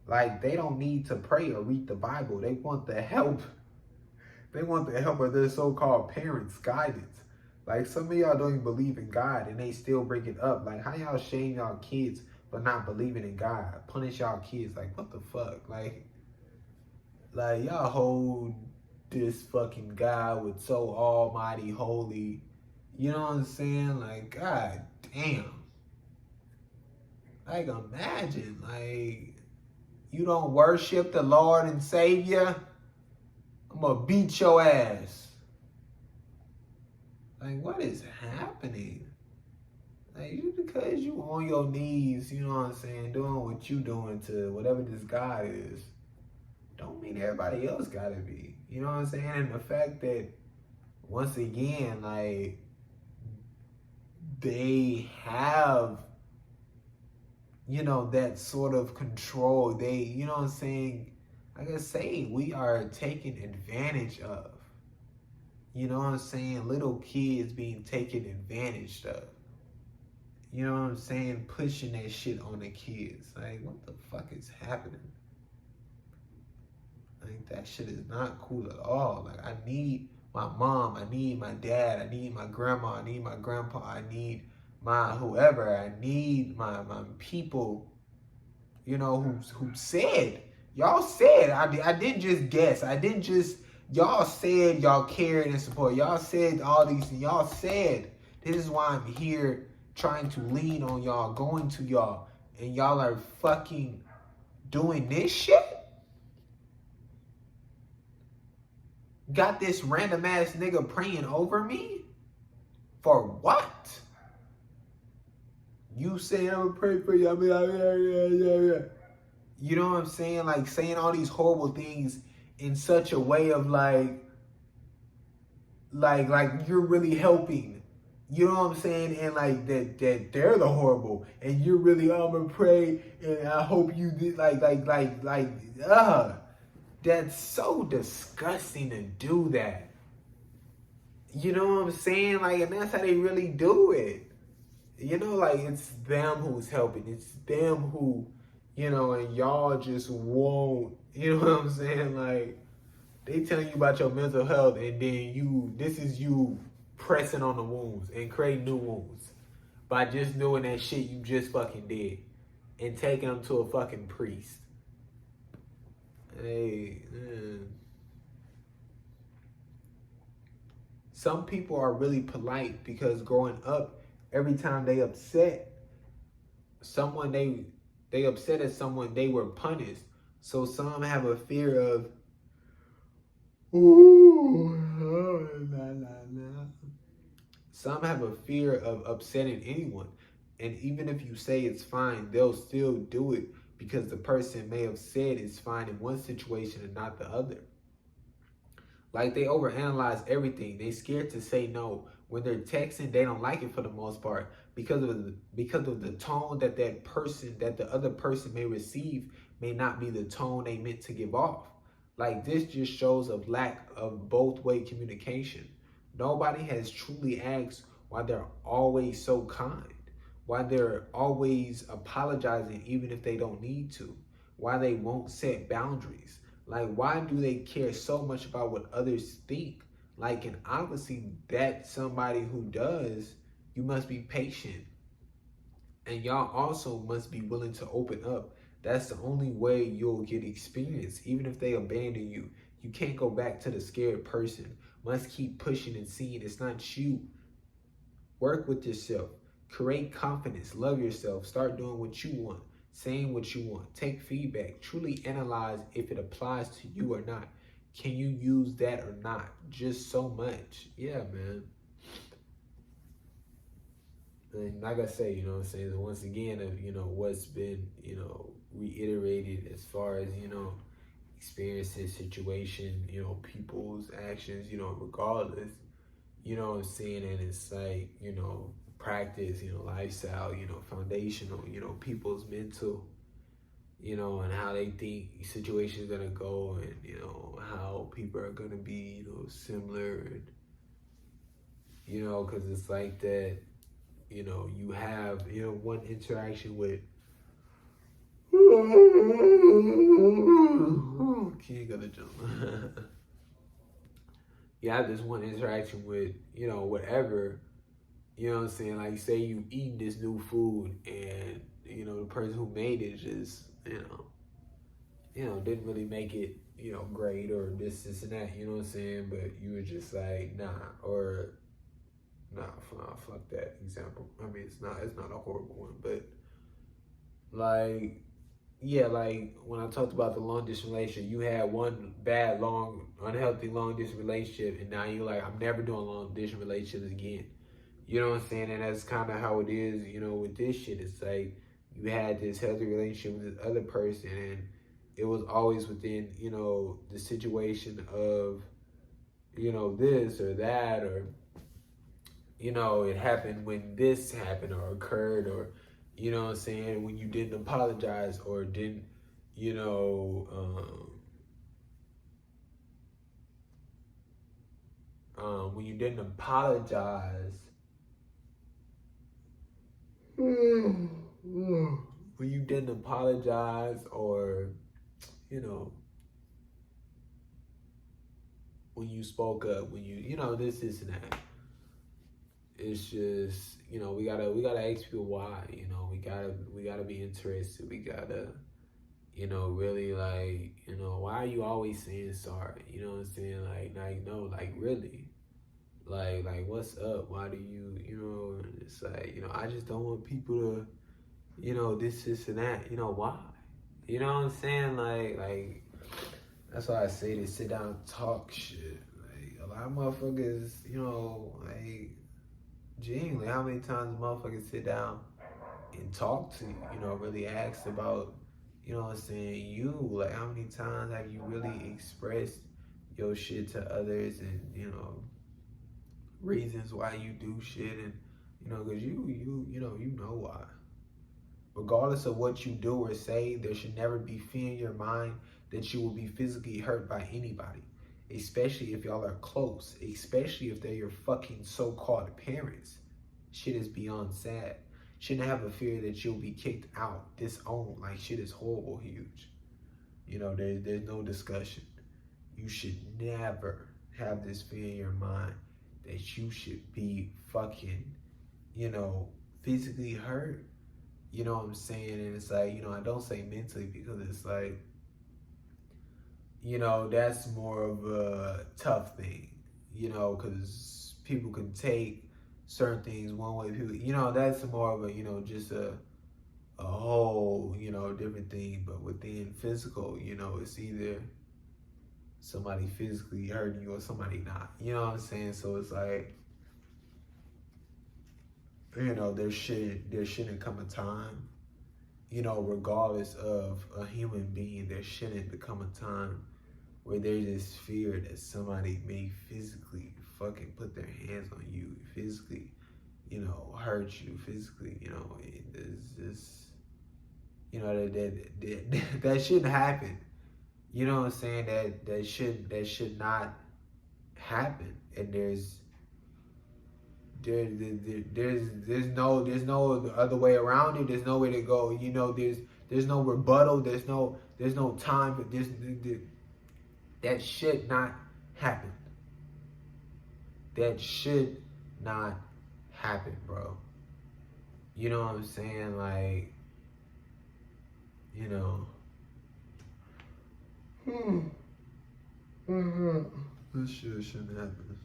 Like, they don't need to pray or read the Bible. They want the help. They want the help of their so-called parents' guidance. Like, some of y'all don't even believe in God and they still bring it up. Like, how y'all shame y'all kids for not believing in God? Punish y'all kids. Like, what the fuck? Like y'all hold this fucking God with so almighty holy. You know what I'm saying? Like, god damn. Like, imagine, like, you don't worship the Lord and Savior, I'm gonna beat your ass. Like, what is happening? Like, because you on your knees, you know what I'm saying, doing what you doing to whatever this God is, don't mean everybody else gotta be. You know what I'm saying? And the fact that, once again, like, they have, you know, that sort of control. They, you know what I'm saying? Like I say, we are taken advantage of. You know what I'm saying? Little kids being taken advantage of. You know what I'm saying? Pushing that shit on the kids. Like, what the fuck is happening? Like, that shit is not cool at all. Like, I need my mom, I need my dad, I need my grandma, I need my grandpa, I need my whoever, I need my people, you know, who said, y'all said, I didn't just guess, I didn't just, y'all said y'all cared and support, y'all said all these things, y'all said, this is why I'm here trying to lean on y'all, going to y'all, and y'all are fucking doing this shit? Got this random ass nigga praying over me? For what? You saying I'm gonna pray for you, I mean, yeah. You know what I'm saying? Like, saying all these horrible things in such a way of like you're really helping. You know what I'm saying? And like that they're the horrible, and you're really, I'm gonna pray and I hope you did that's so disgusting to do that. You know what I'm saying? Like, and that's how they really do it. You know, like, it's them who's helping. It's them who, you know, and y'all just won't, you know what I'm saying? Like, they telling you about your mental health, and then this is you pressing on the wounds and creating new wounds. by just doing that shit you just fucking did and taking them to a fucking priest. Hey, man. Some people are really polite because growing up, every time they upset someone, they upset at someone, they were punished. So some have a fear of, ooh, nah, nah, nah. Some have a fear of upsetting anyone. And even if you say it's fine, they'll still do it because the person may have said it's fine in one situation and not the other. Like they overanalyze everything. They scared to say no. When they're texting, they don't like it for the most part because of the tone that the other person may receive may not be the tone they meant to give off. Like this just shows a lack of both way communication. Nobody has truly asked why they're always so kind, why they're always apologizing even if they don't need to, why they won't set boundaries. Like, why do they care so much about what others think? Like, and obviously, that's somebody who does. You must be patient. And y'all also must be willing to open up. That's the only way you'll get experience. Even if they abandon you, you can't go back to the scared person. Must keep pushing and seeing it's not you. Work with yourself. Create confidence. Love yourself. Start doing what you want. Saying what you want. Take feedback. Truly analyze if it applies to you or not. Can you use that or not? Just so much. Yeah, man. And like I say, you know what I'm saying, once again, of, you know, what's been, you know, reiterated as far as, you know, experiences, situation, you know, people's actions, you know, regardless, you know what I'm saying, and it's like, you know, practice, you know, lifestyle, you know, foundational, you know, people's mental, you know, and how they think situations gonna go, and, you know, how people are gonna be, you know, similar, and, you know, because it's like that, you know, you have, you know, one interaction with King of the Jungle. You have this one interaction with, you know, whatever, you know what I'm saying? Like, say you eat this new food and, you know, the person who made it just, you know, didn't really make it, you know, great or this and that, you know what I'm saying? But you were just like, nah, or nah, fuck that example. I mean, it's not a horrible one, but like, yeah, like when I talked about the long distance relationship, you had one bad, unhealthy long distance relationship, and now you're like, I'm never doing long distance relationships again. You know what I'm saying? And that's kind of how it is, you know, with this shit. It's like you had this healthy relationship with this other person, and it was always within, you know, the situation of, you know, this or that, or, you know, it happened when this happened or occurred, or, you know what I'm saying, when you didn't apologize or didn't, you know, when you didn't apologize, when you didn't apologize, or, you know, when you spoke up, when you know, this and that. It's just, you know, we gotta ask people why, you know, we gotta be interested. We gotta, you know, really, like, you know, why are you always saying sorry? You know what I'm saying? Like no, like really. Like what's up? Why do you, you know, it's like, you know, I just don't want people to, you know, this and that, you know, why? You know what I'm saying? Like that's why I say to sit down and talk shit. Like a lot of motherfuckers, you know, like genuinely, how many times motherfuckers sit down and talk to you know, really ask about, you know what I'm saying, you, like how many times have you really expressed your shit to others, and, you know, reasons why you do shit, and, you know, because you know why. Regardless of what you do or say, there should never be fear in your mind that you will be physically hurt by anybody, especially if y'all are close, especially if they're your fucking so-called parents. Shit is beyond sad. Shouldn't have a fear that you'll be kicked out, disowned. Like, shit is horrible, huge. You know, there's no discussion. You should never have this fear in your mind that you should be fucking, you know, physically hurt, you know what I'm saying? And it's like, you know, I don't say mentally because it's like, you know, that's more of a tough thing, you know, because people can take certain things one way. People, you know, that's more of a, you know, just a whole, you know, different thing. But within physical, you know, it's either somebody physically hurting you or somebody not. You know what I'm saying? So it's like, you know, there shouldn't come a time, you know, regardless of a human being, there shouldn't become a time where there's this fear that somebody may physically fucking put their hands on you, physically, you know, hurt you, physically, you know, there's this, you know, that shouldn't happen. You know what I'm saying? That should not happen. And there's no other way around it. There's no way to go. You know, there's no rebuttal. There's no time. But that should not happen. That should not happen, bro. You know what I'm saying? Like, you know. This shit shouldn't happen.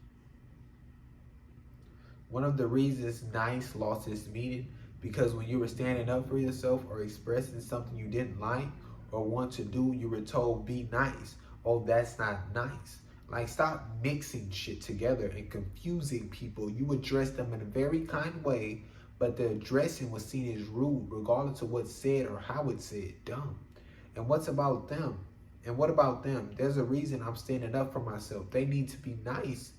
One of the reasons nice lost its meaning because when you were standing up for yourself or expressing something you didn't like or want to do, you were told be nice. Oh, that's not nice. Like, stop mixing shit together and confusing people. You address them in a very kind way, but the addressing was seen as rude, regardless of what's said or how it's said. Dumb. And what's about them? And what about them? There's a reason I'm standing up for myself. They need to be nice.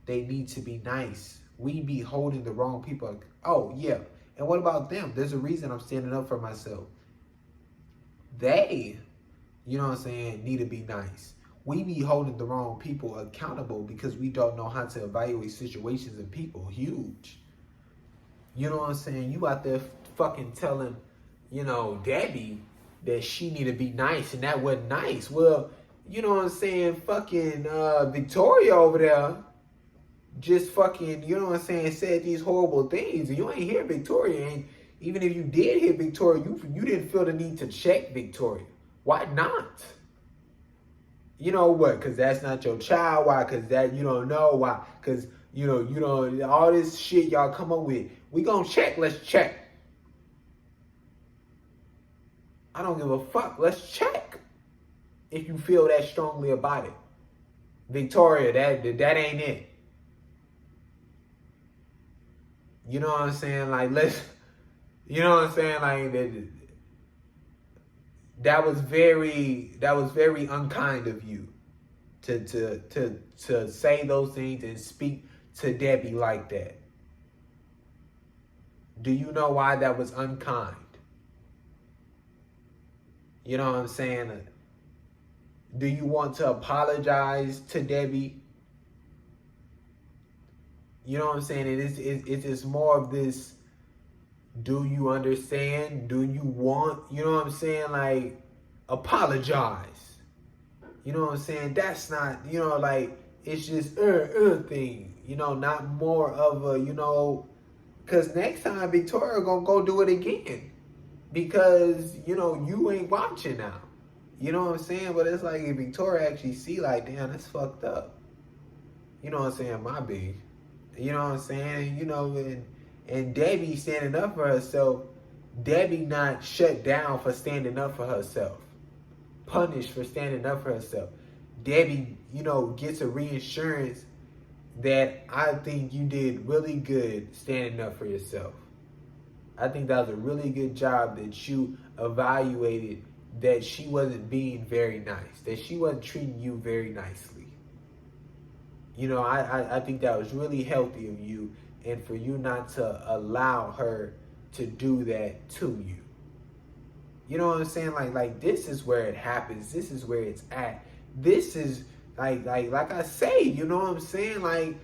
They need to be nice. We be holding the wrong people. Oh, yeah. And what about them? There's a reason I'm standing up for myself. They, you know what I'm saying, need to be nice. We be holding the wrong people accountable because we don't know how to evaluate situations and people. Huge. You know what I'm saying? You out there fucking telling, you know, Debbie that she need to be nice and that wasn't nice. Well, you know what I'm saying? Fucking Victoria over there just fucking, you know what I'm saying, said these horrible things. And you ain't hear Victoria. And even if you did hear Victoria, you didn't feel the need to check Victoria. Why not? You know what? Because that's not your child. Why? Because that you don't know. Why? Because, you know, all this shit y'all come up with. We gonna check. Let's check. I don't give a fuck. Let's check. If you feel that strongly about it. Victoria, that ain't it. You know what I'm saying? Like, you know what I'm saying? Like, that was very unkind of you to say those things and speak to Debbie like that. Do you know why that was unkind? You know what I'm saying? Do you want to apologize to Debbie? You know what I'm saying? It's just more of this, do you understand? Do you want, you know what I'm saying? Like, apologize. You know what I'm saying? That's not, you know, like, it's just thing. You know, not more of a, you know, because next time Victoria gonna go do it again. Because, you know, you ain't watching now. You know what I'm saying? But it's like if Victoria actually see like, damn, that's fucked up. You know what I'm saying? My big. You know what I'm saying? You know, and Debbie standing up for herself. Debbie not shut down for standing up for herself. Punished for standing up for herself. Debbie, you know, gets a reassurance that I think you did really good standing up for yourself. I think that was a really good job that you evaluated that she wasn't being very nice, that she wasn't treating you very nicely. You know, I think that was really healthy of you, and for you not to allow her to do that to you. You know what I'm saying? Like this is where it happens. This is where it's at. This is like I say, you know what I'm saying? Like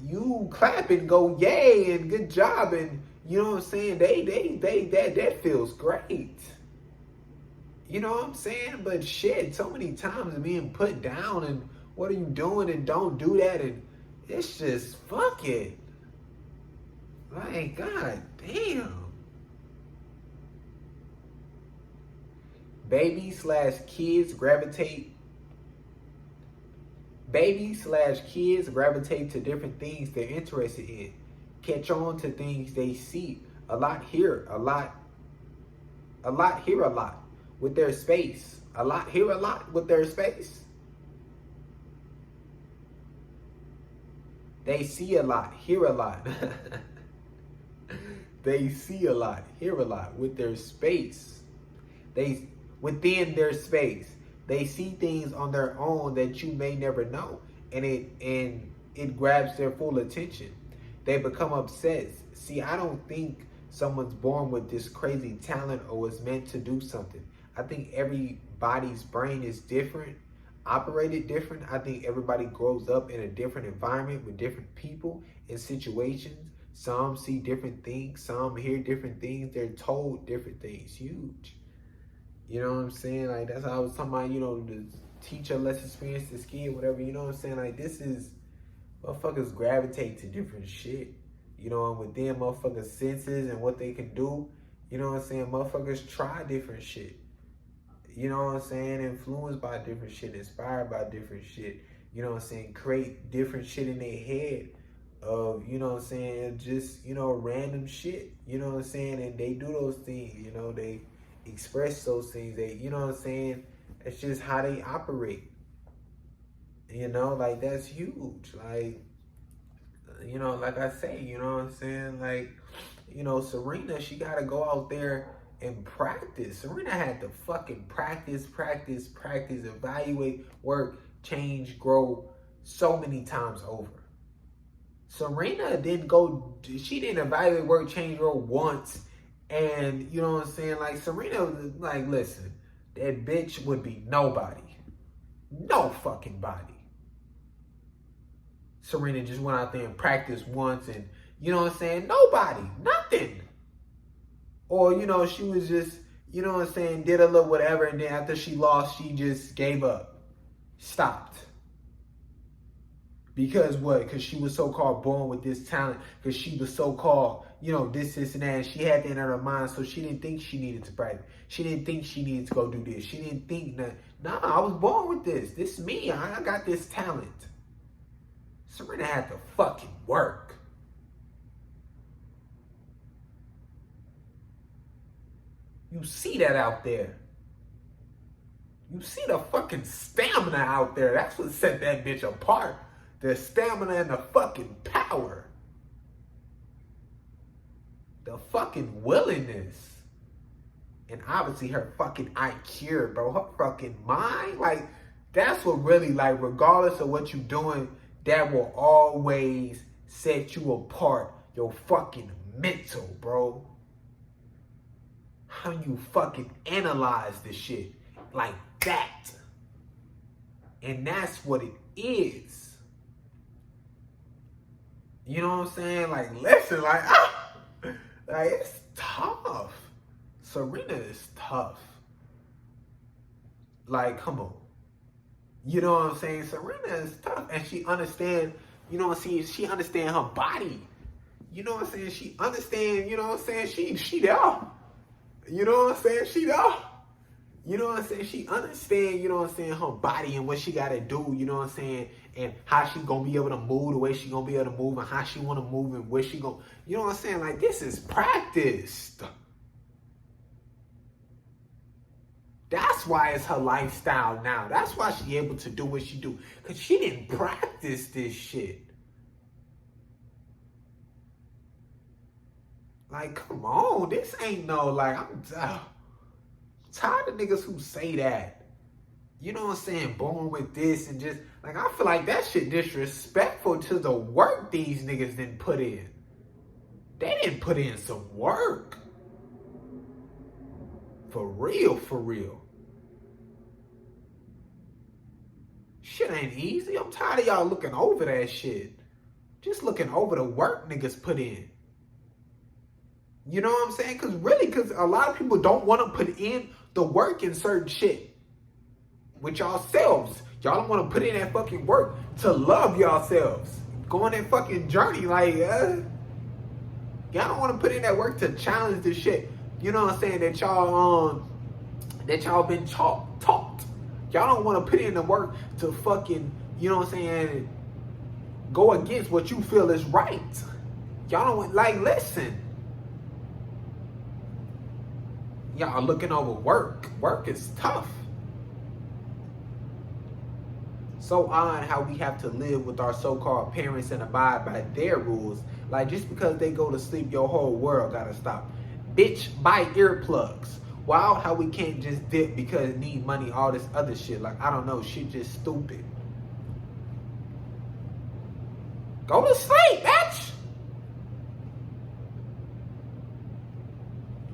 you clap and go yay and good job, and you know what I'm saying? That feels great. You know what I'm saying? But shit, so many times being put down and what are you doing and don't do that, and it's just fuck it. Like, god damn. Babies/kids gravitate to different things they're interested in. Catch on to things they see. A lot hear a lot. A lot hear a lot with their space. A lot hear a lot with their space. They see a lot, hear a lot. They see a lot, hear a lot with their space. They within their space. They see things on their own that you may never know, and it grabs their full attention. They become obsessed. See, I don't think someone's born with this crazy talent or was meant to do something. I think everybody's brain is different, operated different. I think everybody grows up in a different environment with different people and situations. Some see different things, some hear different things, they're told different things. Huge. You know what I'm saying? Like, that's how I was talking about, the teacher less experienced, the kid, whatever. You know what I'm saying? Like, this is, motherfuckers gravitate to different shit. And within motherfuckers' senses and what they can do, you know what I'm saying? Motherfuckers try different shit. You know what I'm saying? Influenced by different shit, inspired by different shit. You know what I'm saying? Create different shit in their head of, you know what I'm saying, just, random shit. You know what I'm saying? And they do those things, they express those things. They, you know what I'm saying? It's just how they operate. Like, that's huge. Like, like I say, you know what I'm saying? Like, Serena, she got to go out there and practice. Serena had to fucking practice, evaluate, work, change, grow so many times over. Serena she didn't evaluate, work, change, grow once. And, you know what I'm saying? Like, Serena, like, listen, that bitch would be nobody. No fucking body. Serena just went out there and practiced once and, you know what I'm saying? Nobody, nothing. Or, she was just, you know what I'm saying, did a little whatever, and then after she lost, she just gave up. Stopped. Because what? Because she was so-called born with this talent. Because she was so-called, this, and that. And she had that in her mind, so she didn't think she needed to practice. She didn't think she needed to go do this. She didn't think that, nah, I was born with this. This is me. I got this talent. Serena had to fucking work. You see that out there. You see the fucking stamina out there. That's what set that bitch apart. The stamina and the fucking power. The fucking willingness. And obviously her fucking IQ, bro. Her fucking mind. Like, that's what really, like, regardless of what you're doing, that will always set you apart. Your fucking mental, bro. How you fucking analyze this shit like that. And that's what it is. You know what I'm saying? Like, listen, like it's tough. Serena is tough. Like, come on. You know what I'm saying? Serena is tough. And she understands, you know what I'm saying? She understands her body. You know what I'm saying? She understands, you know what I'm saying? She there. You know what I'm saying? She there. You know what I'm saying? She understands, you know what I'm saying, her body and what she got to do, you know what I'm saying? And how she going to be able to move, the way she going to be able to move, and how she want to move, and where she going, you know what I'm saying? Like, this is practiced. That's why it's her lifestyle now. That's why she able to do what she do. Because she didn't practice this shit. Like, come on. This ain't no, like, I'm tired of niggas who say that. You know what I'm saying? Born with this and just, like, I feel like that shit disrespectful to the work these niggas didn't put in. They didn't put in some work. For real, for real. Shit ain't easy. I'm tired of y'all looking over that shit. Just looking over the work niggas put in. You know what I'm saying? Because a lot of people don't want to put in the work in certain shit. With y'allselves. Y'all don't want to put in that fucking work to love y'allselves. Go on that fucking journey. Like, Y'all don't want to put in that work to challenge the shit. You know what I'm saying? That y'all been taught. Y'all don't want to put in the work to fucking, you know what I'm saying, go against what you feel is right. Y'all don't want, like, listen. Y'all are looking over work. Work is tough. So odd how we have to live with our so-called parents and abide by their rules. Like, just because they go to sleep, your whole world gotta stop. Bitch, buy earplugs. Wow, how we can't just dip because it need money, all this other shit. Like, I don't know, shit just stupid. Go to sleep, bitch!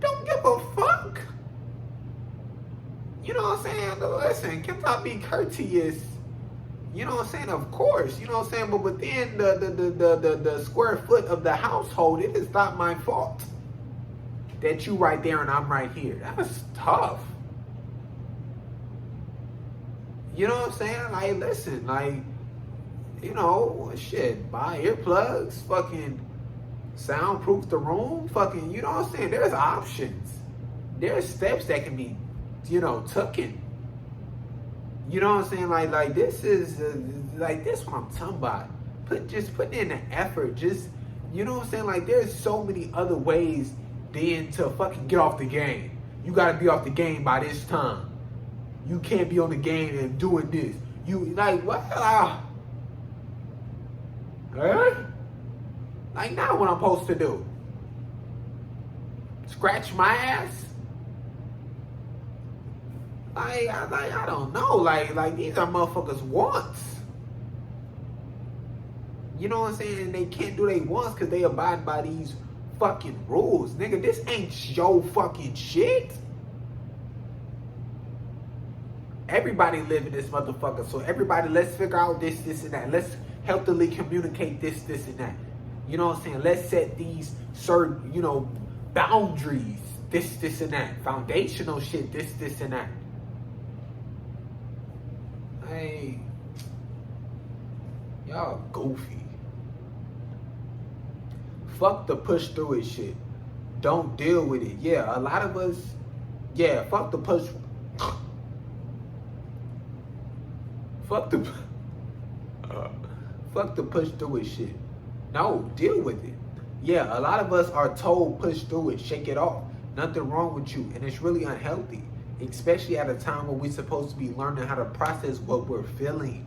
Don't give a fuck. You know what I'm saying? Listen, can I be courteous? You know what I'm saying? Of course. You know what I'm saying? But within the square foot of the household, it is not my fault that you right there and I'm right here. That's tough. You know what I'm saying? Like, listen, like, you know, shit, buy earplugs, fucking soundproof the room, fucking, you know what I'm saying? There's options. There's steps that can be, you know, taken. You know what I'm saying? Like this is, like, this what I'm talking about. Just put in the effort. Just, you know what I'm saying? Like, there's so many other ways than to fucking get off the game. You gotta be off the game by this time. You can't be on the game and doing this. You, like, what? Huh? Like, now what I'm supposed to do? Scratch my ass? I don't know. Like these are motherfuckers wants. You know what I'm saying? And they can't do they wants because they abide by these fucking rules. Nigga, this ain't your fucking shit. Everybody live in this motherfucker. So everybody, let's figure out this, and that. Let's healthily communicate this, and that. You know what I'm saying? Let's set these certain, you know, boundaries. This, and that. Foundational shit, this, and that. Hey, y'all goofy. Fuck the push through it shit. Don't deal with it. Yeah, a lot of us, yeah, fuck the push. Fuck the push through it shit. No, deal with it. Yeah, a lot of us are told push through it, shake it off. Nothing wrong with you, and it's really unhealthy. Especially at a time when we're supposed to be learning how to process what we're feeling.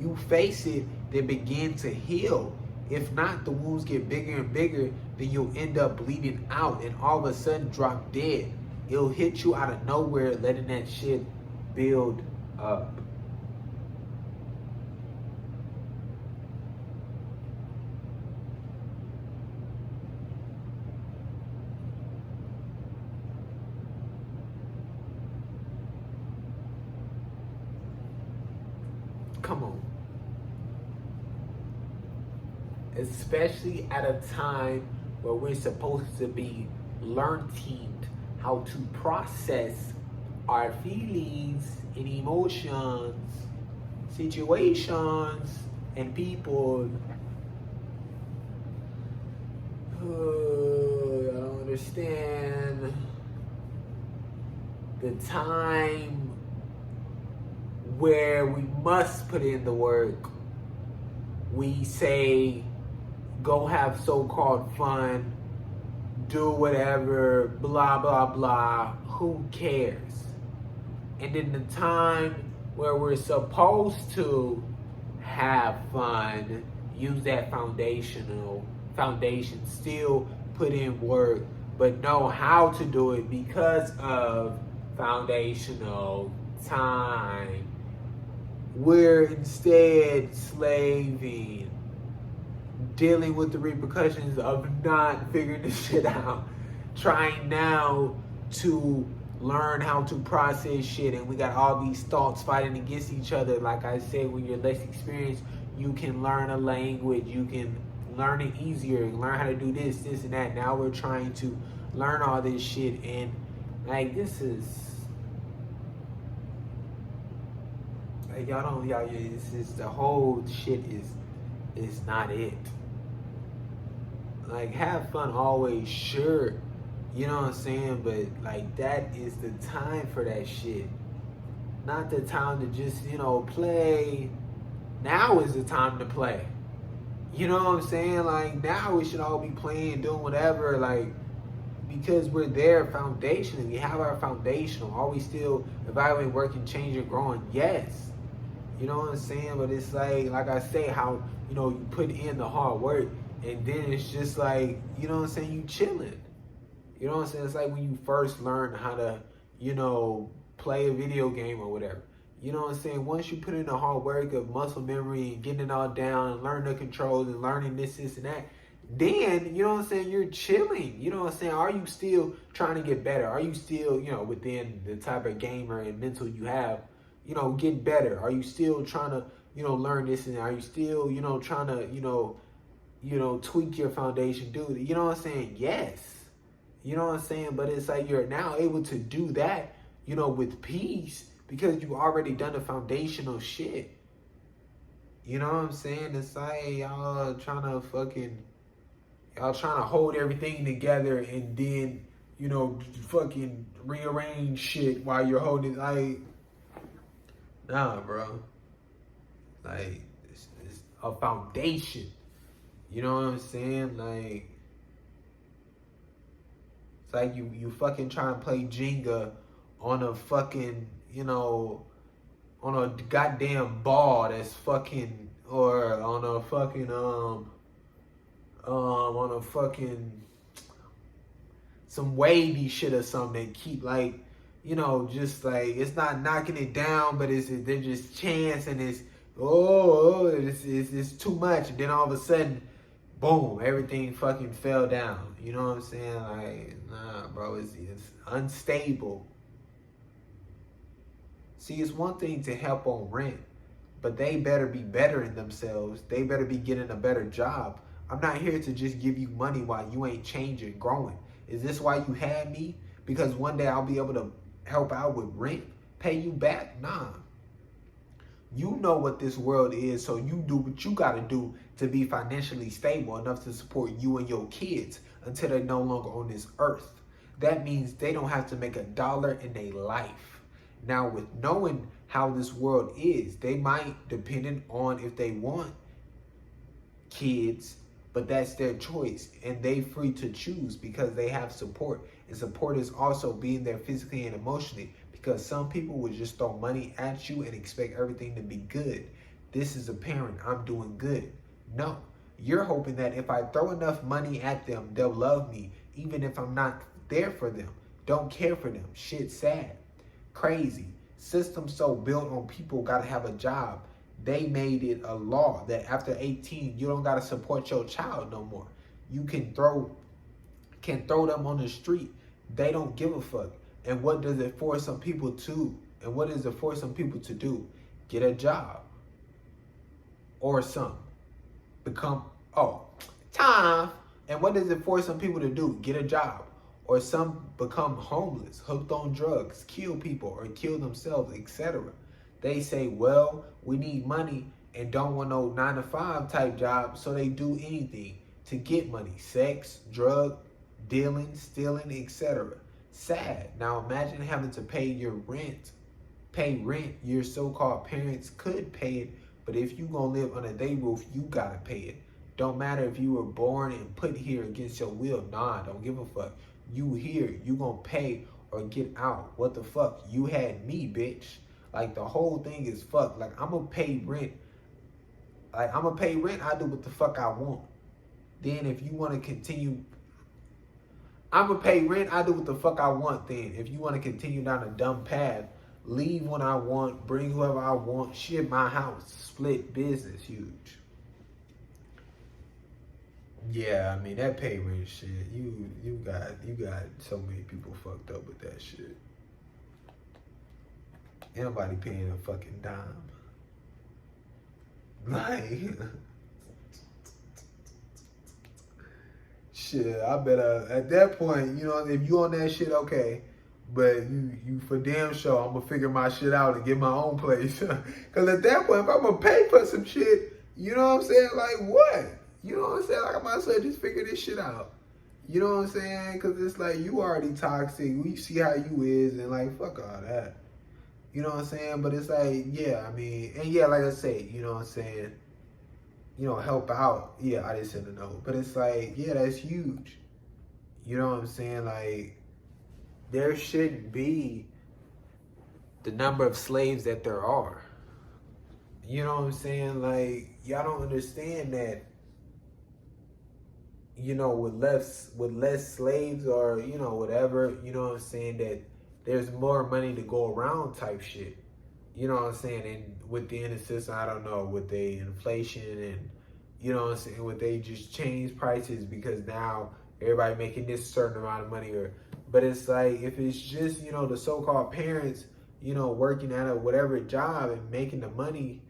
You face it, then begin to heal. If not, the wounds get bigger and bigger, then you'll end up bleeding out and all of a sudden drop dead. It'll hit you out of nowhere, letting that shit build up. Come on. Especially at a time where we're supposed to be learning how to process our feelings and emotions, situations, and people. I don't understand the time where we must put in the work. We say, go have so-called fun, do whatever, blah, blah, blah, who cares? And in the time where we're supposed to have fun, use that foundation, still put in work, but know how to do it because of foundational time. We're instead slaving, dealing with the repercussions of not figuring this shit out, trying now to learn how to process shit, and we got all these thoughts fighting against each other. Like I said, when you're less experienced, you can learn a language, you can learn it easier, learn how to do this, and that. Now we're trying to learn all this shit, and like, this is, like, this is, the whole shit is not it. Like, have fun always, sure. You know what I'm saying? But, like, that is the time for that shit. Not the time to just, play. Now is the time to play. You know what I'm saying? Like, now we should all be playing, doing whatever, like, because we're there foundationally. We have our foundational. Are we still evaluating, working, changing, growing? Yes. You know what I'm saying? But it's like I say, how, you put in the hard work, and then it's just like, you know what I'm saying, you chilling. You know what I'm saying? It's like when you first learn how to, play a video game or whatever. You know what I'm saying? Once you put in the hard work of muscle memory and getting it all down and learning the controls and learning this, and that, then, you know what I'm saying, you're chilling. You know what I'm saying? Are you still trying to get better? Are you still, within the type of gamer and mental you have, get better? Are you still trying to, learn this, and are you still, trying to, tweak your foundation, dude? You know what I'm saying? Yes. You know what I'm saying? But it's like you're now able to do that, with peace, because you already done the foundational shit. You know what I'm saying? It's like y'all trying to hold everything together and then, fucking rearrange shit while you're holding it. Like, nah, bro. Like, it's a foundation. You know what I'm saying? Like, it's like you fucking trying to play Jenga on a fucking, on a goddamn ball that's fucking, or on a fucking, on a fucking, some wavy shit or something that keep, like, just like, it's not knocking it down, but they're just chancing, it's too much, and then all of a sudden, boom, everything fucking fell down. You know what I'm saying? Like, nah, bro, it's unstable. See, it's one thing to help on rent, but they better be bettering themselves. They better be getting a better job. I'm not here to just give you money while you ain't changing, growing. Is this why you had me? Because one day I'll be able to help out with rent, pay you back? Nah. You know what this world is, so you do what you gotta do to be financially stable enough to support you and your kids until they're no longer on this earth. That means they don't have to make a dollar in their life. Now, with knowing how this world is, they might, depending on if they want kids, but that's their choice, and they free to choose because they have support. And support is also being there physically and emotionally, because some people would just throw money at you and expect everything to be good. This is a parent, I'm doing good. No, you're hoping that if I throw enough money at them, they'll love me, even if I'm not there for them, don't care for them. Shit sad. Crazy. System so built on people gotta have a job. They made it a law that after 18, you don't gotta support your child no more. You can throw them on the street. They don't give a fuck. And what does it force some people to? And what does it force some people to do? Get a job. Or some. Time. And what does it force some people to do? Get a job. Or some become homeless, hooked on drugs, kill people or kill themselves, etc. They say, well, we need money and don't want no 9-to-5 type job, so they do anything to get money. Sex, drug, dealing, stealing, etc. Sad. Now imagine having to pay rent. Your so-called parents could pay it, but if you gonna live under their roof, you gotta pay it. Don't matter if you were born and put here against your will. Nah, don't give a fuck. You here, you gonna pay or get out. What the fuck? You had me, bitch. Like, the whole thing is fucked. Like, I'm gonna pay rent. I do what the fuck I want. Then if you want to continue, I'm gonna pay rent, I do what the fuck I want. Then if you want to continue down a dumb path, leave when I want, bring whoever I want, shit my house, split business, huge. Yeah, I mean, that pay rent shit, you got so many people fucked up with that shit. Ain't nobody paying a fucking dime. Like, shit, I better, at that point, if you on that shit, okay. But you for damn sure, I'm gonna figure my shit out and get my own place. Cause at that point, if I'm gonna pay for some shit, you know what I'm saying? Like, what? You know what I'm saying? Like, I might as well just figure this shit out. You know what I'm saying? Because it's like, you already toxic. We see how you is, and like, fuck all that. You know what I'm saying? But it's like, yeah, I mean, and yeah, like I say, you know what I'm saying? You know, help out. Yeah, I just said a no. But it's like, yeah, that's huge. You know what I'm saying? Like, there shouldn't be the number of slaves that there are. You know what I'm saying? Like, y'all don't understand that, you know, with less slaves, or, you know, whatever, you know what I'm saying, that there's more money to go around type shit. You know what I'm saying? And within the system, I don't know, with the inflation and, you know what I'm saying, with they just change prices because now everybody making this certain amount of money, or, but it's like, if it's just, you know, the so-called parents, you know, working at a whatever job and making the money,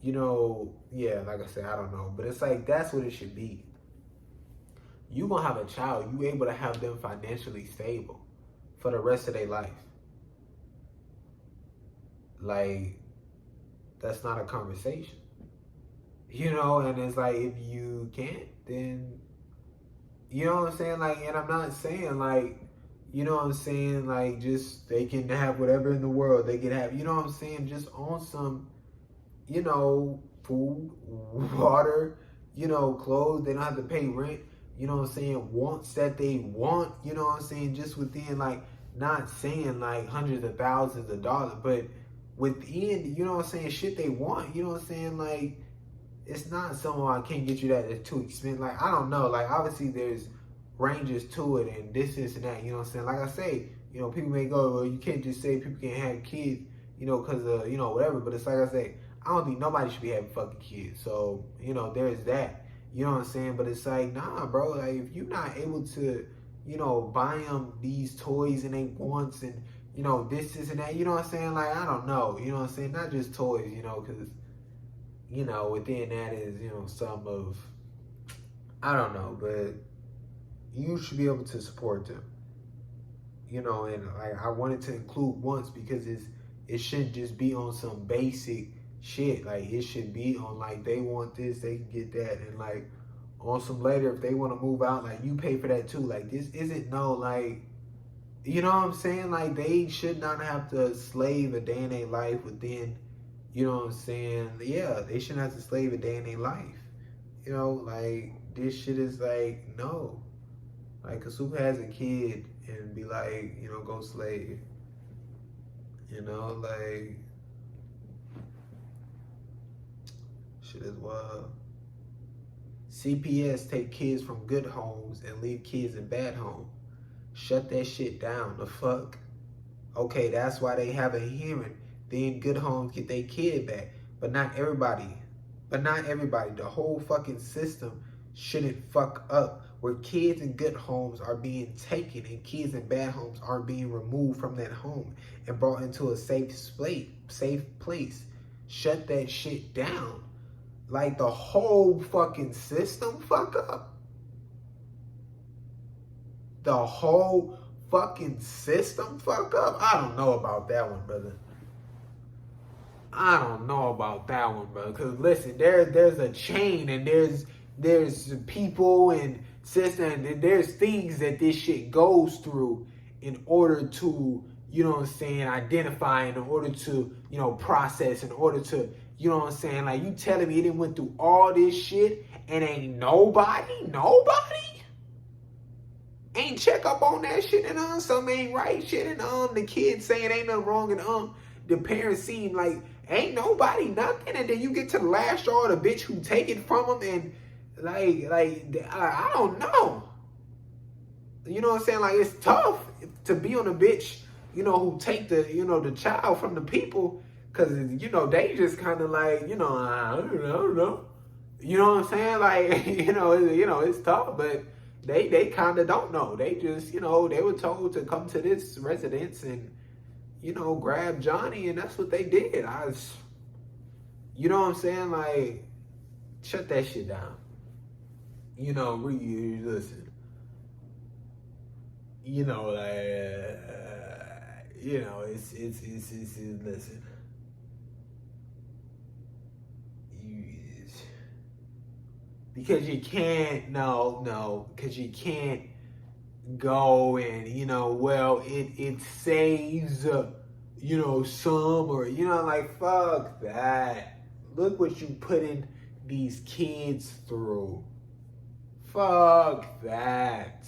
you know, yeah, like I said, I don't know. But it's like, that's what it should be. You gonna have a child, you able to have them financially stable for the rest of their life. Like, that's not a conversation. You know, and it's like, if you can't, then, you know what I'm saying? Like, and I'm not saying like, you know what I'm saying, like, just they can have whatever in the world they can have, you know what I'm saying, just on some, you know, food, water, you know, clothes, they don't have to pay rent, you know what I'm saying, wants that they want, you know what I'm saying, just within, like, not saying like hundreds of thousands of dollars, but within, you know what I'm saying, shit they want, you know what I'm saying, like, it's not something I can't get you that it's too expensive. Like, I don't know. Like, obviously there's ranges to it and this and that. You know what I'm saying? Like I say, you know, people may go, well, you can't just say people can't have kids, you know, because of, you know, whatever. But it's like I say, I don't think nobody should be having fucking kids. So, you know, there's that. You know what I'm saying? But it's like, nah, bro. Like, if you're not able to, you know, buy them these toys and they wants and, you know, this and that, you know what I'm saying? Like, I don't know. You know what I'm saying? Not just toys, you know, because, you know, within that is, you know, some of, I don't know, but you should be able to support them, you know, and like, I wanted to include once because it shouldn't just be on some basic shit. Like, it should be on, like, they want this, they can get that, and like, on some later, if they want to move out, like, you pay for that too. Like, this isn't no, like, you know what I'm saying? Like, they should not have to slave a day in their life within, you know what I'm saying? Yeah, they shouldn't have to slave a day in their life. You know, like, this shit is like, no. Like, cause who has a kid and be like, you know, go slave? You know, like, shit is wild. CPS take kids from good homes and leave kids in bad homes. Shut that shit down. The fuck? Okay, that's why they have a hearing. Then good homes get their kid back. But not everybody. The whole fucking system shouldn't fuck up where kids in good homes are being taken and kids in bad homes are being removed from that home and brought into a safe place. Shut that shit down. Like, the whole fucking system fuck up. The whole fucking system fuck up. I don't know about that one, brother. I don't know about that one, brother. Cause listen, there's a chain and there's people and system and there's things that this shit goes through in order to, you know what I'm saying, identify, in order to, you know, process, in order to, you know what I'm saying, like, you telling me it didn't went through all this shit and ain't nobody ain't check up on that shit, and something ain't right shit, and the kids saying ain't nothing wrong, and the parents seem like ain't nobody nothing, and then you get to the last straw, the bitch who take it from them, and like I don't know, you know what I'm saying, like, it's tough to be on a bitch, you know, who take the, you know, the child from the people, cause, you know, they just kind of like, you know, I don't know, you know what I'm saying, like, you know, it's tough, but they kind of don't know. They just, you know, they were told to come to this residence and, you know, grab Johnny, and that's what they did. You know what I'm saying? Like, shut that shit down. You know, listen. You know, like, you know, it's listen. because you can't, no, because you can't go and, well, it saves, some, or, like, fuck that. Look what you putting these kids through. Fuck that.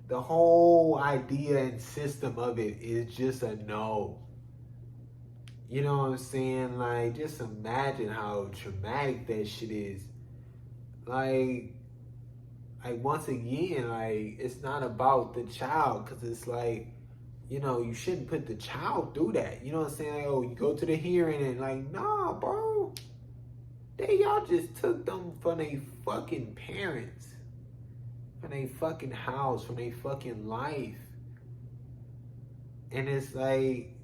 The whole idea and system of it is just a no. You know what I'm saying? Like, just imagine how traumatic that shit is. Like once again, like, it's not about the child, because it's like, you shouldn't put the child through that. You know what I'm saying? Like, oh, you go to the hearing and like, nah, bro. Y'all just took them from their fucking parents, from their fucking house, from their fucking life. And it's like,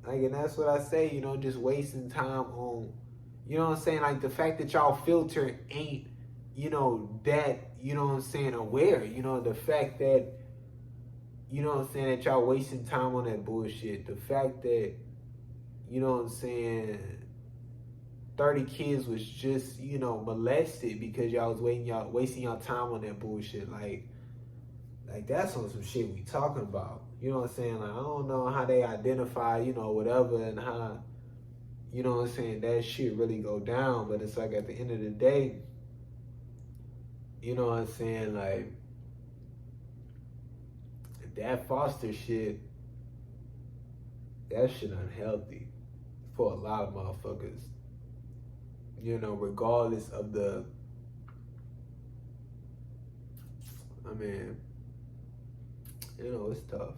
and that's what I say, just wasting time on, you know what I'm saying? Like, the fact that y'all filter ain't, that, aware. The fact that, that y'all wasting time on that bullshit. The fact that, 30 kids was just, molested because y'all was wasting y'all time on that bullshit. Like that's on some shit we talking about. You know what I'm saying? Like, I don't know how they identify, whatever, and how, that shit really go down. But it's like, at the end of the day, like, that foster shit, that shit unhealthy for a lot of motherfuckers. Regardless of the, it's tough.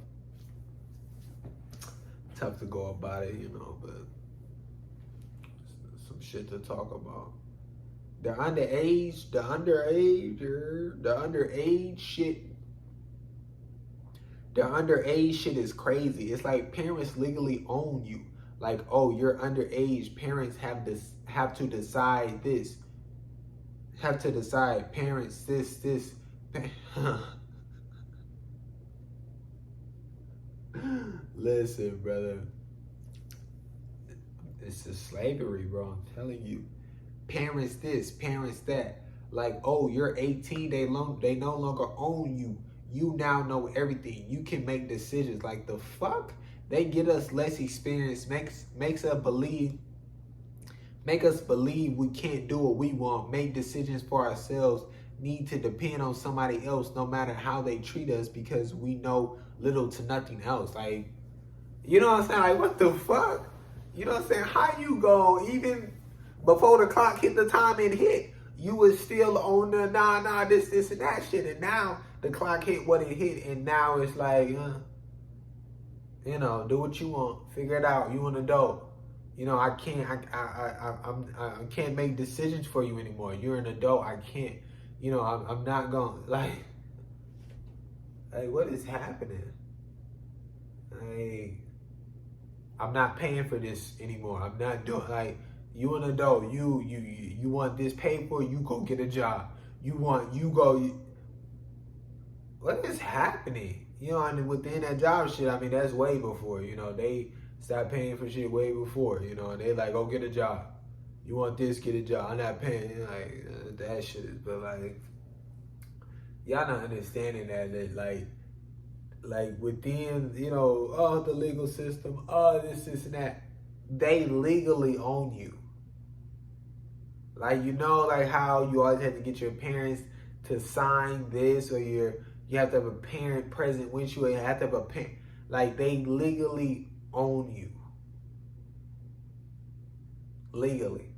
Tough to go about it, but some shit to talk about. The underage shit. The underage shit is crazy. It's like parents legally own you. Like, oh, you're underage. Parents have to decide this. Have to decide. Parents this. Listen, brother. It's just slavery, bro. I'm telling you. Parents this, parents that. Like, oh, you're 18. They no longer own you. You now know everything. You can make decisions. Like, the fuck? They get us less experience. Make us believe we can't do what we want. Make decisions for ourselves. Need to depend on somebody else, no matter how they treat us, because we know little to nothing else. Like, you know what I'm saying? Like, what the fuck? You know what I'm saying? How you go, even before the clock hit the time and hit, you was still on the this and that shit. And now the clock hit what it hit, and now it's like, do what you want. Figure it out. You an adult. I can't make decisions for you anymore. You're an adult. I can't, I'm not going, like, what is happening? Like, I'm not paying for this anymore. I'm not doing, like, you an adult. You want this paid for, you go get a job. What is happening? And within that job shit, that's way before, they stopped paying for shit way before, and they like, go get a job. You want this, get a job. I'm not paying, like, that shit is, but like, y'all not understanding that like within, the legal system, this and that, they legally own you. Like, like how you always have to get your parents to sign this, or you have to have a parent present with you, or you have to have a parent. Like, they legally own you. Legally.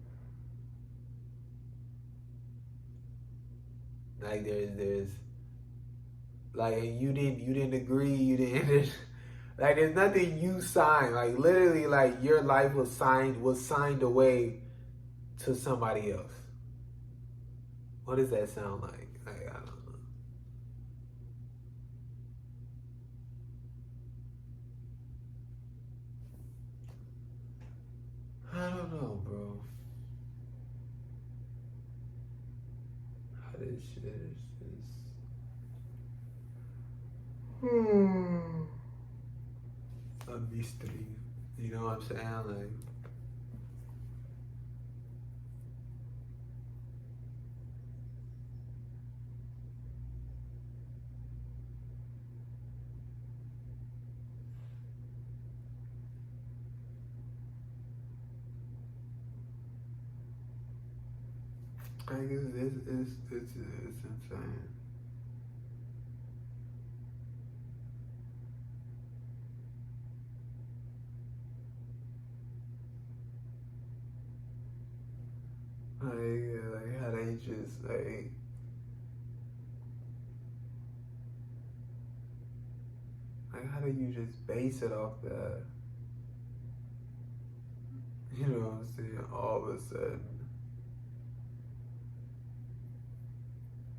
Like, there's like, you didn't agree, you didn't like, there's nothing you signed. Like, literally, like, your life was signed away to somebody else. What does that sound like? Like, I don't know. I don't know, bro. How this shit is just a mystery. You know what I'm saying? Like, Like it's insane. Like how they just like how do you just base it off that? You know what I'm saying? All of a sudden,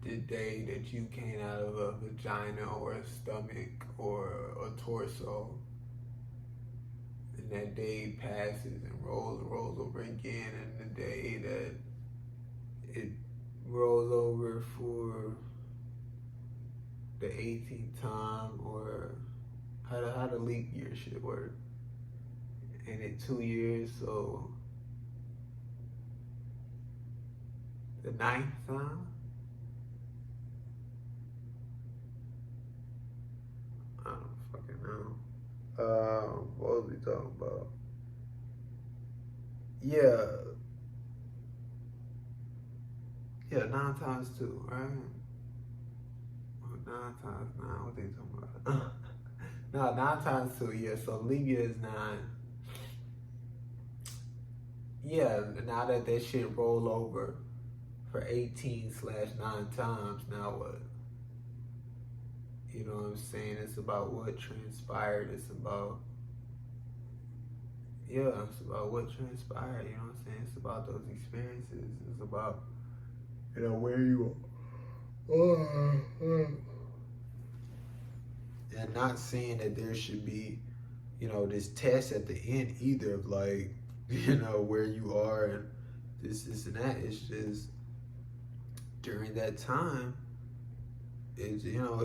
the day that you came out of a vagina or a stomach or a torso, and that day passes and rolls over again, and the day that it rolls over for the 18th time, or how the leap year shit work? And in 2 years, so the 9th time? I don't fucking know. What was we talking about? Yeah, yeah, 9 times 2, right? 9 times 9, what they talking about? No, 9 times 2, yeah, so leap year is 9. Yeah, now that shit roll over for 18/9 times, now what? You know what I'm saying? It's about what transpired. It's about, yeah, it's about what transpired. You know what I'm saying? It's about those experiences. It's about, where you are. And not saying that there should be, this test at the end either of like, where you are and this and that. It's just during that time, it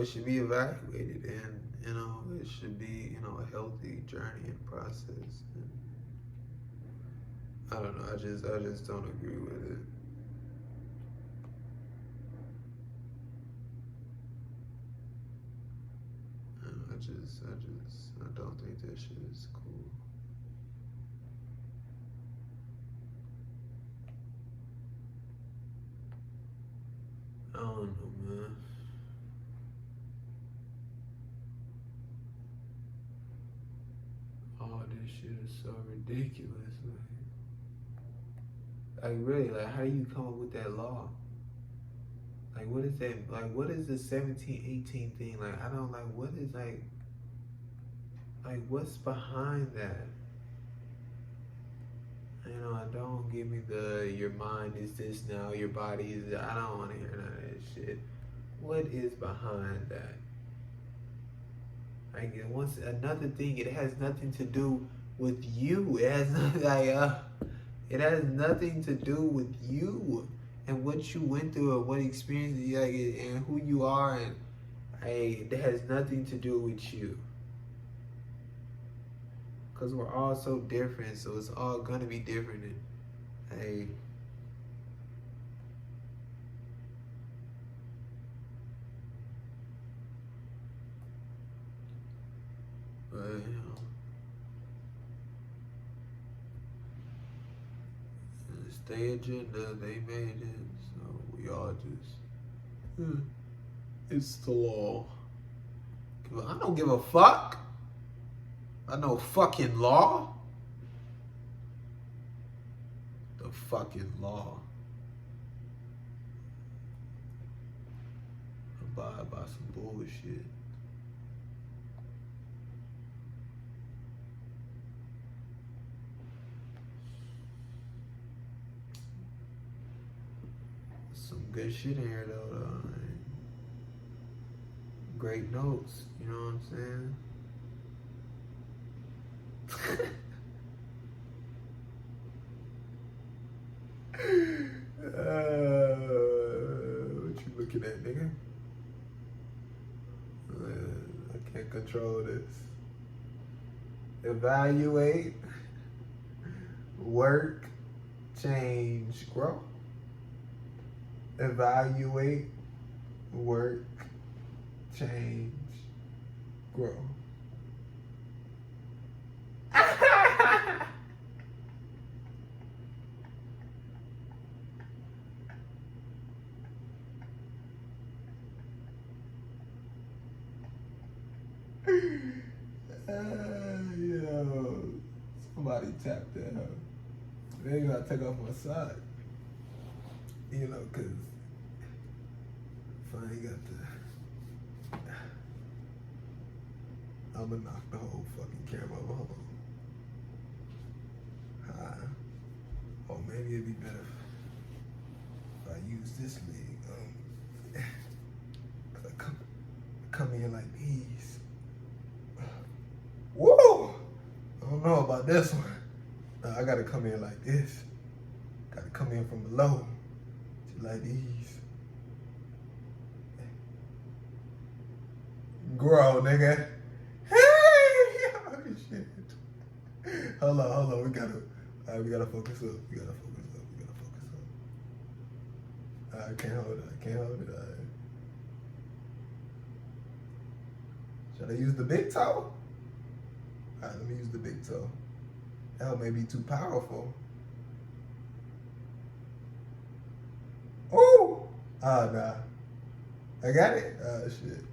should be evaluated, and it should be a healthy journey and process. And I don't know. I just don't agree with it. I don't think that shit is cool. I don't know, man. All this shit is so ridiculous. Like really, like how do you come up with that law? Like what is that? Like what is the 1718 thing? Like I don't like what is like what's behind that? Don't give me your mind is this now, your body is that. I don't want to hear none of that shit. What is behind that? Like once another thing, it has nothing to do with you. It has nothing it has nothing to do with you and what you went through and what experience and who you are, and it has nothing to do with you. Cause we're all so different, so it's all gonna be different. And but the state agenda, they made it, so we all just, it's the law. I don't give a fuck. I know fucking law. The fucking law. Abide by some bullshit. Some good shit in here though. Great notes, you know what I'm saying? What you looking at, nigga? I can't control this. Evaluate, work, change, grow. Evaluate, work, change, grow. Yo, somebody tapped that hoe. They gotta take off my side. You know, cause if I ain't got the, I'ma knock the whole fucking camera over. Hold on. Or maybe it'd be better if I use this leg. Cause I come in like these. Woo! I don't know about this one. I gotta come in like this. Gotta come in from below. Like these. Grow, nigga. Hey! Oh, shit. Hold on. We gotta focus up. We gotta focus up. I can't hold it. All right. Should I use the big toe? All right, let me use the big toe. That may be too powerful. Oh! Ah, nah. I got it? Ah, shit.